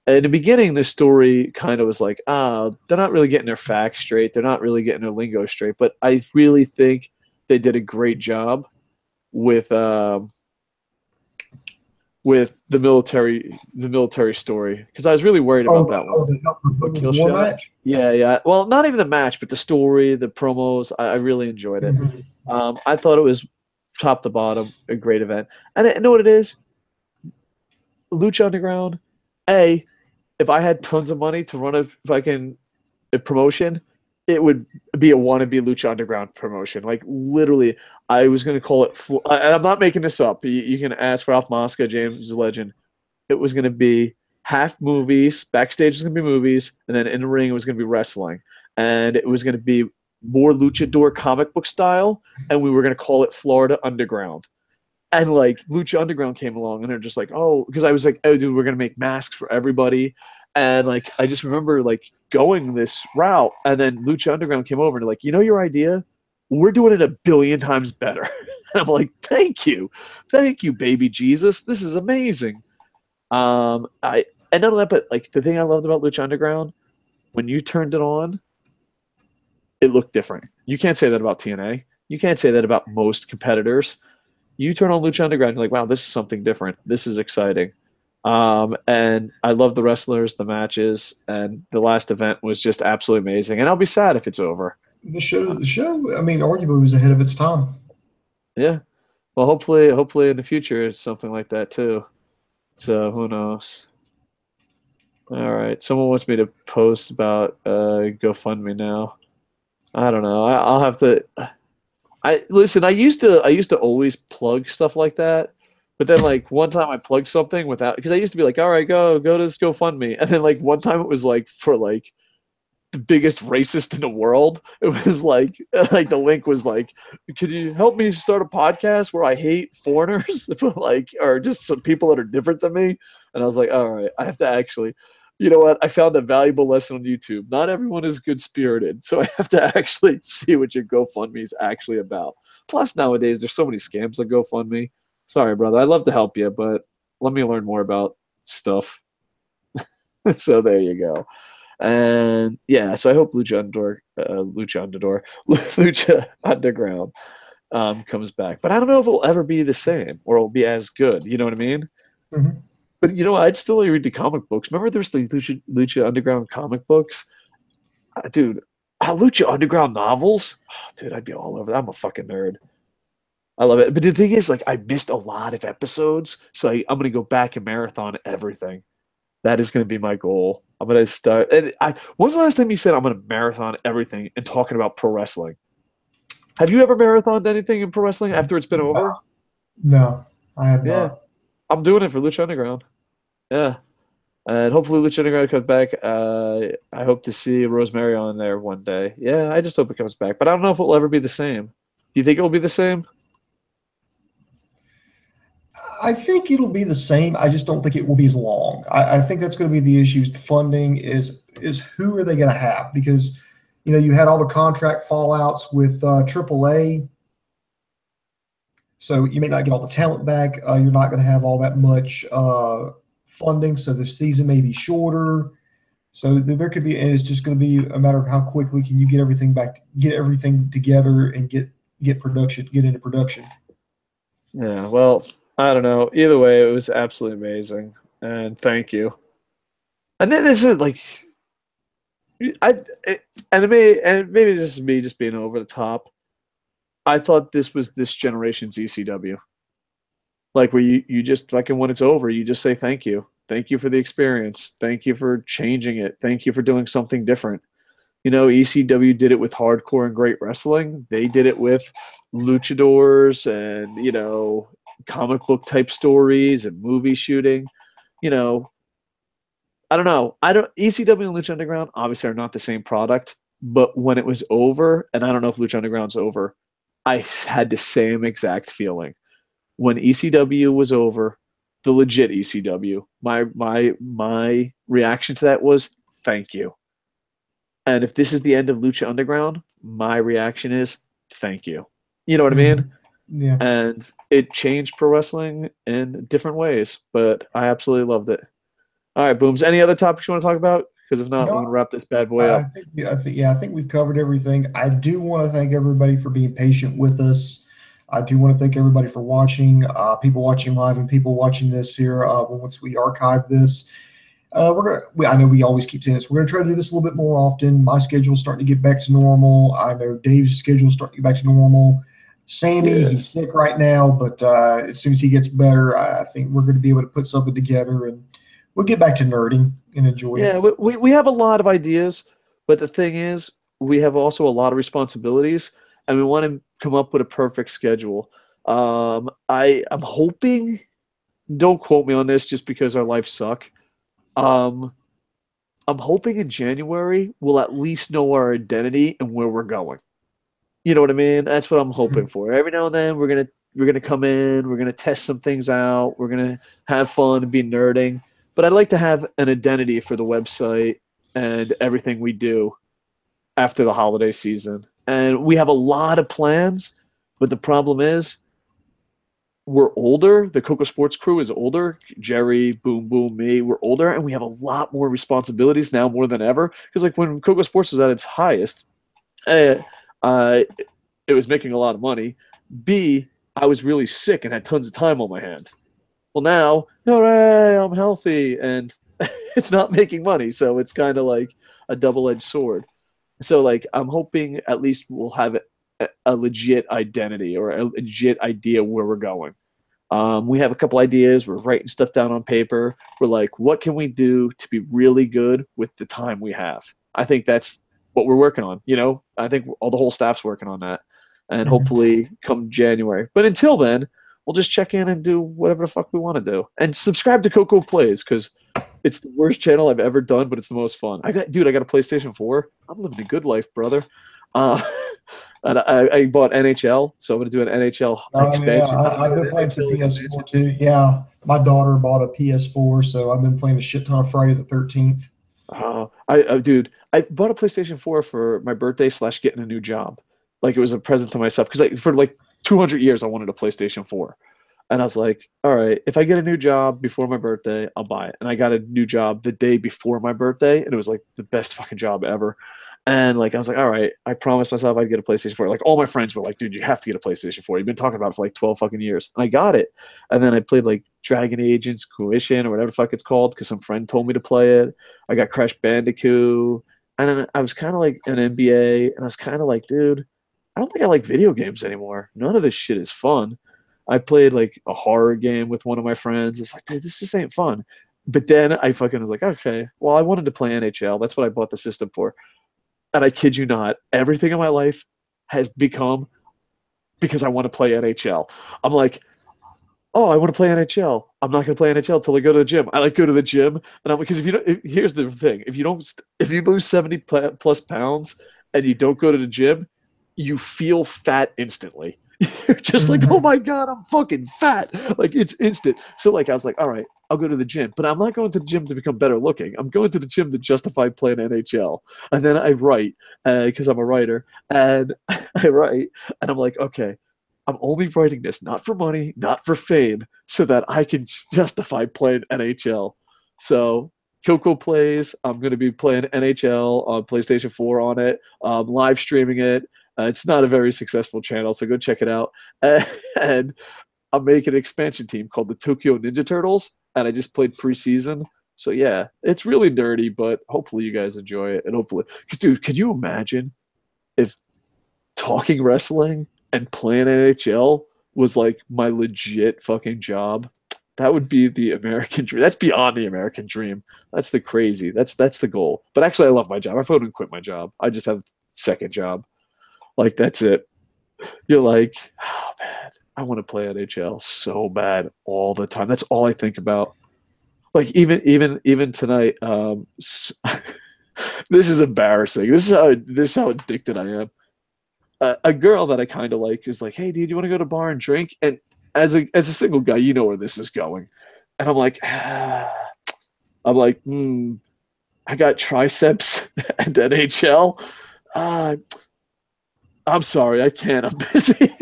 In the beginning, the story kind of was like, they're not really getting their facts straight. They're not really getting their lingo straight. But I really think they did a great job with the military story, because I was really worried about that one. The war match? Yeah. Well, not even the match, but the story, the promos. I really enjoyed it. I thought it was top to bottom a great event. And I know what it is. Lucha Underground. If I had tons of money to run a promotion, it would be a wannabe Lucha Underground promotion. Like, literally, I was going to call it, and I'm not making this up. You can ask Ralph Mosca, James Legend. It was going to be half movies, backstage was going to be movies, and then in the ring it was going to be wrestling. And it was going to be more luchador comic book style, and we were going to call it Florida Underground. And like Lucha Underground came along, and they're just like, oh, because I was like, oh, dude, we're gonna make masks for everybody, and like I just remember like going this route, and then Lucha Underground came over and they're like, your idea, we're doing it 1 billion times better. And I'm like, thank you, baby Jesus, this is amazing. And not only that, but like the thing I loved about Lucha Underground, when you turned it on, it looked different. You can't say that about TNA. You can't say that about most competitors. You turn on Lucha Underground, you're like, wow, this is something different. This is exciting. And I love the wrestlers, the matches, and the last event was just absolutely amazing. And I'll be sad if it's over. The show, I mean, arguably was ahead of its time. Yeah. Well, hopefully in the future it's something like that too. So who knows? All right. Someone wants me to post about GoFundMe now. I don't know. I'll have to. I listen. I used to always plug stuff like that, but then like one time I plugged something without because I used to be like, all right, go to this GoFundMe, and then like one time it was like for like the biggest racist in the world. It was like the link was like, could you help me start a podcast where I hate foreigners, but like or just some people that are different than me? And I was like, all right, I have to actually. You know what? I found a valuable lesson on YouTube. Not everyone is good spirited, so I have to actually see what your GoFundMe is actually about. Plus, nowadays there's so many scams on GoFundMe. Sorry, brother. I'd love to help you, but let me learn more about stuff. So there you go. And yeah, so I hope Lucha Underground comes back. But I don't know if it'll ever be the same or it'll be as good. You know what I mean? Mm-hmm. But you know, I'd still read the comic books. Remember, there's the Lucha Underground comic books, dude. Lucha Underground novels, dude. I'd be all over that. I'm a fucking nerd. I love it. But the thing is, like, I missed a lot of episodes, so I'm gonna go back and marathon everything. That is gonna be my goal. I'm gonna start. And when's the last time you said I'm gonna marathon everything and talking about pro wrestling? Have you ever marathoned anything in pro wrestling after it's been over? No, I have not. I'm doing it for Lucha Underground. Yeah. And hopefully Lucha Underground comes back. I hope to see Rosemary on there one day. Yeah, I just hope it comes back. But I don't know if it'll ever be the same. Do you think it will be the same? I think it'll be the same. I just don't think it will be as long. I think that's going to be the issue. The funding is who are they going to have? Because, you know, you had all the contract fallouts with AAA. So you may not get all the talent back. You're not going to have all that much funding. So the season may be shorter. So there could be, and it's just going to be a matter of how quickly can you get everything back, get everything together, and get into production. Yeah. Well, I don't know. Either way, it was absolutely amazing, and thank you. And then this is like, and maybe this is me just being over the top. I thought this was this generation's ECW. Like where you just like, and when it's over, you just say thank you. Thank you for the experience. Thank you for changing it. Thank you for doing something different. You know, ECW did it with hardcore and great wrestling. They did it with luchadors and, you know, comic book type stories and movie shooting. You know, I don't know. ECW and Lucha Underground obviously are not the same product, but when it was over, and I don't know if Lucha Underground's over, I had the same exact feeling. When ECW was over, the legit ECW, my reaction to that was thank you. And if this is the end of Lucha Underground, my reaction is thank you. You know what I mean? Yeah. And it changed pro wrestling in different ways, but I absolutely loved it. All right, Booms. Any other topics you want to talk about? Because if not, we're gonna wrap this bad boy up. I think we've covered everything. I do want to thank everybody for being patient with us. I do want to thank everybody for watching, people watching live and people watching this here. Once we archive this, I know we always keep saying this. We're going to try to do this a little bit more often. My schedule's starting to get back to normal. I know Dave's schedule's starting to get back to normal. Sammy, he's sick right now, but as soon as he gets better, I think we're going to be able to put something together and we'll get back to nerding and enjoy it. Yeah, we have a lot of ideas, but the thing is, we have also a lot of responsibilities, and we want to come up with a perfect schedule. I'm hoping, don't quote me on this just because our lives suck. I'm hoping in January we'll at least know our identity and where we're going. You know what I mean? That's what I'm hoping for. Every now and then we're gonna come in, we're gonna test some things out, we're gonna have fun and be nerding. But I'd like to have an identity for the website and everything we do after the holiday season. And we have a lot of plans, but the problem is we're older. The KocoSports crew is older. Jerry, Boom Boom, me, we're older, and we have a lot more responsibilities now more than ever. Because like when KocoSports was at its highest, A, it was making a lot of money. B, I was really sick and had tons of time on my hand. Well, now, hooray, I'm healthy, and it's not making money, so it's kind of like a double-edged sword. So, like, I'm hoping at least we'll have a legit identity or a legit idea where we're going. We have a couple ideas. We're writing stuff down on paper. We're like, what can we do to be really good with the time we have? I think that's what we're working on. You know, I think all the whole staff's working on that, and hopefully come January. But until then, we'll just check in and do whatever the fuck we want to do. And subscribe to Koco Plays because it's the worst channel I've ever done, but it's the most fun. I got a PlayStation 4. I'm living a good life, brother. And I bought NHL, so I'm going to do an NHL expansion. Yeah, I've been playing some PS4 too. Yeah, my daughter bought a PS4, so I've been playing a shit ton of Friday the 13th. Dude, I bought a PlayStation 4 for my birthday / getting a new job. Like it was a present to myself because for like 200 years I wanted a PlayStation 4. And I was like, all right, if I get a new job before my birthday, I'll buy it. And I got a new job the day before my birthday, and it was like the best fucking job ever. And like I was like, all right, I promised myself I'd get a PlayStation 4. Like all my friends were like, dude, you have to get a PlayStation 4. You've been talking about it for like 12 fucking years. And I got it. And then I played like Dragon Agents, Coition, or whatever the fuck it's called, because some friend told me to play it. I got Crash Bandicoot. And then I was kind of like an NBA, and I was kind of like, dude, I don't think I like video games anymore. None of this shit is fun. I played like a horror game with one of my friends. It's like, dude, this just ain't fun. But then I fucking was like, okay, well, I wanted to play NHL. That's what I bought the system for. And I kid you not, everything in my life has become because I want to play NHL. I'm like, oh, I want to play NHL. I'm not going to play NHL until I go to the gym. I like go to the gym, and I'm because here's the thing: if you lose 70 plus pounds and you don't go to the gym, you feel fat instantly. You're just like, oh my God, I'm fucking fat. Like it's instant. So like I was like, all right, I'll go to the gym. But I'm not going to the gym to become better looking. I'm going to the gym to justify playing NHL. And then I write, because I'm a writer, and I write, and I'm like, okay, I'm only writing this not for money, not for fame, so that I can justify playing NHL. So Koco Plays, I'm going to be playing NHL on PlayStation 4 on it, live streaming it. It's not a very successful channel, so go check it out. And I'm making an expansion team called the Tokyo Ninja Turtles, and I just played preseason. So yeah, it's really nerdy, but hopefully you guys enjoy it. And hopefully, because dude, could you imagine if talking wrestling and playing NHL was like my legit fucking job? That would be the American dream. That's beyond the American dream. That's the crazy. That's the goal. But actually, I love my job. I wouldn't quit my job. I just have a second job. Like, that's it. You're like, oh, man, I want to play NHL so bad all the time. That's all I think about. Like, even tonight, this is embarrassing. This is how addicted I am. A girl that I kind of like is like, hey, dude, you want to go to a bar and drink? And as a single guy, you know where this is going. And I'm like, I got triceps and NHL. I'm sorry, I can't. I'm busy.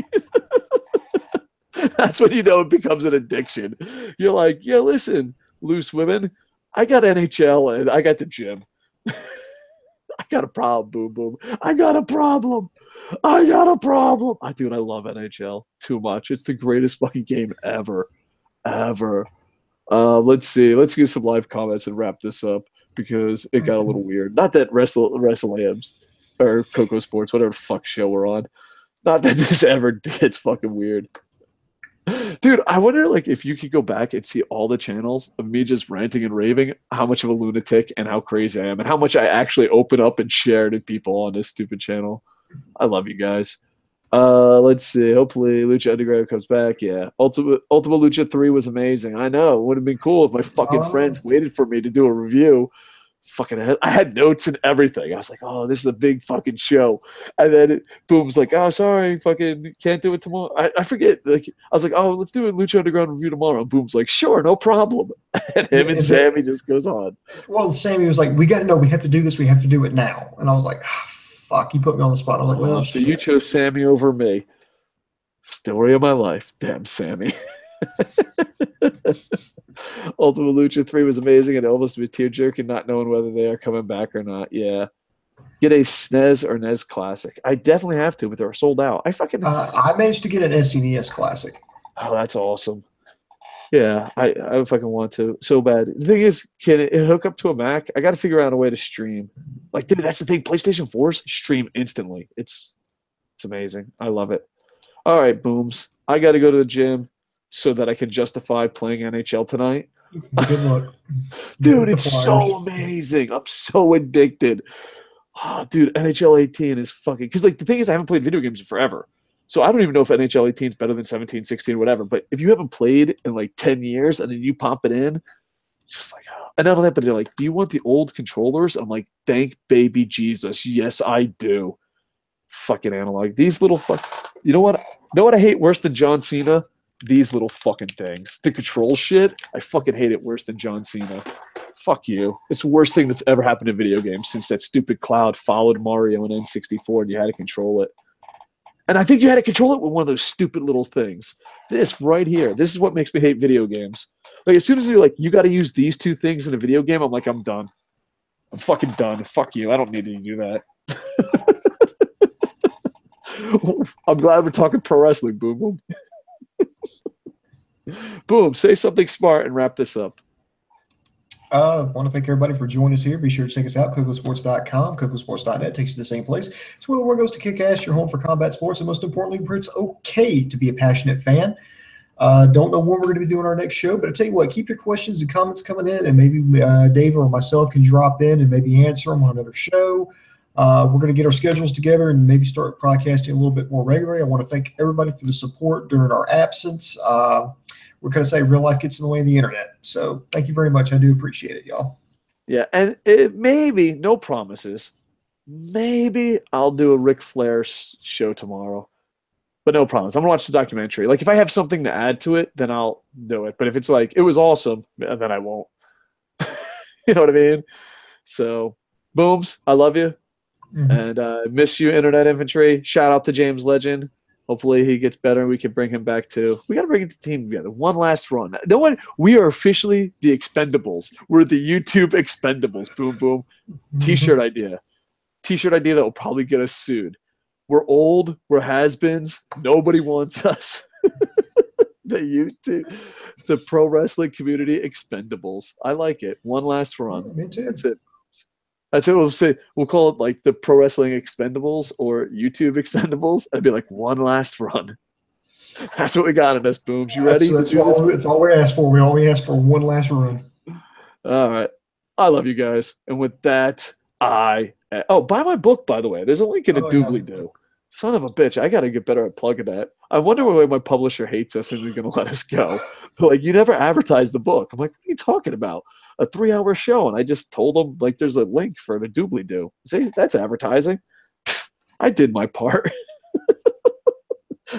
That's when you know it becomes an addiction. You're like, yeah, listen, loose women, I got NHL and I got the gym. I got a problem, boom, boom. I got a problem. Dude, I love NHL too much. It's the greatest fucking game ever. Let's see. Let's get some live comments and wrap this up because it got a little weird. Not that Wrestle Am's or KocoSports, whatever fuck show we're on. Not that this ever gets fucking weird. Dude, I wonder like if you could go back and see all the channels of me just ranting and raving, how much of a lunatic and how crazy I am and how much I actually open up and share to people on this stupid channel. I love you guys. Let's see. Hopefully Lucha Underground comes back. Yeah. Ultimate Lucha 3 was amazing. I know. It would have been cool if my fucking friends waited for me to do a review. I had notes and everything. I was like, oh, this is a big fucking show. And then Boom's like, oh, sorry, fucking can't do it tomorrow. I forget. Like, I was like, oh, let's do a Lucha Underground review tomorrow. And Boom's like, sure, no problem. And him and Sammy just goes on. Well, Sammy was like, we got to know, we have to do this. We have to do it now. And I was like, fuck, you put me on the spot. I was like, well, so you chose Sammy over me. Story of my life. Damn, Sammy. Ultimate Lucha 3 was amazing and almost a tear jerking, not knowing whether they are coming back or not. Yeah. get a SNES or NES Classic. I definitely have to, but they're sold out. I managed to get an SNES Classic. Oh, that's awesome. Yeah, I fucking want to so bad. The thing is, can it hook up to a Mac? I got to figure out a way to stream. Like, dude, that's the thing. PlayStation 4s stream instantly. It's amazing. I love it. All right, Booms. I got to go to the gym so that I can justify playing NHL tonight. Good luck. Dude, it's so amazing. I'm so addicted. Oh, dude, NHL 18 is fucking... Because, like, the thing is, I haven't played video games in forever. So I don't even know if NHL 18 is better than 17, 16, whatever. But if you haven't played in, like, 10 years and then you pump it in, just like... Oh. And not only that, but they're like, do you want the old controllers? I'm like, thank baby Jesus. Yes, I do. Fucking analog. These little fuck... You know what I hate worse than John Cena? These little fucking things. The control shit, I fucking hate it worse than John Cena. Fuck you. It's the worst thing that's ever happened in video games since that stupid Cloud followed Mario in N64 and you had to control it. And I think you had to control it with one of those stupid little things. This right here, this is what makes me hate video games. Like, as soon as you're like, you got to use these two things in a video game, I'm like, I'm done. I'm fucking done. Fuck you. I don't need to do that. I'm glad we're talking pro wrestling, Boom Boom. Boom, say something smart and wrap this up. I want to thank everybody for joining us here. Be sure to check us out, KocoSports.com. KocoSports.net takes you to the same place. It's where the world goes to kick ass, your home for combat sports, and most importantly, where it's okay to be a passionate fan. Don't know when we're going to be doing our next show, but I tell you what, keep your questions and comments coming in, and maybe Dave or myself can drop in and maybe answer them on another show. We're going to get our schedules together and maybe start broadcasting a little bit more regularly. I want to thank everybody for the support during our absence. We're going to say real life gets in the way of the internet. So thank you very much. I do appreciate it, y'all. Yeah, and it maybe, no promises, maybe I'll do a Ric Flair show tomorrow. But no promise. I'm going to watch the documentary. Like, if I have something to add to it, then I'll do it. But if it's like, it was awesome, then I won't. You know what I mean? So, Booms, I love you. Mm-hmm. And miss you, Internet Infantry. Shout out to James Legend. Hopefully he gets better and we can bring him back too. We got to bring the team together. One last run. No one. We are officially the Expendables. We're the YouTube Expendables. Boom, boom. Mm-hmm. T-shirt idea. T-shirt idea that will probably get us sued. We're old. We're has-beens. Nobody wants us. The YouTube, the pro wrestling community Expendables. I like it. One last run. Yeah, me too. That's it. That's what we'll say. We'll call it like the Pro Wrestling Expendables or YouTube Expendables. It'd be like one last run. That's what we got in us, Booms. You ready? That's all we asked for. We only asked for one last run. All right. I love you guys. And with that, buy my book, by the way. There's a link in a doobly-doo. Son of a bitch. I got to get better at plugging that. I wonder why my publisher hates us and is going to let us go. But like, you never advertised the book. I'm like, what are you talking about? A 3-hour show. And I just told them, like, there's a link for the doobly-doo. See, that's advertising. I did my part.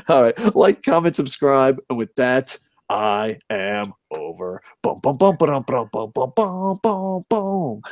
All right. Like, comment, subscribe. And with that, I am over. Boom, boom, boom, boom, boom, boom, boom, boom, boom, boom.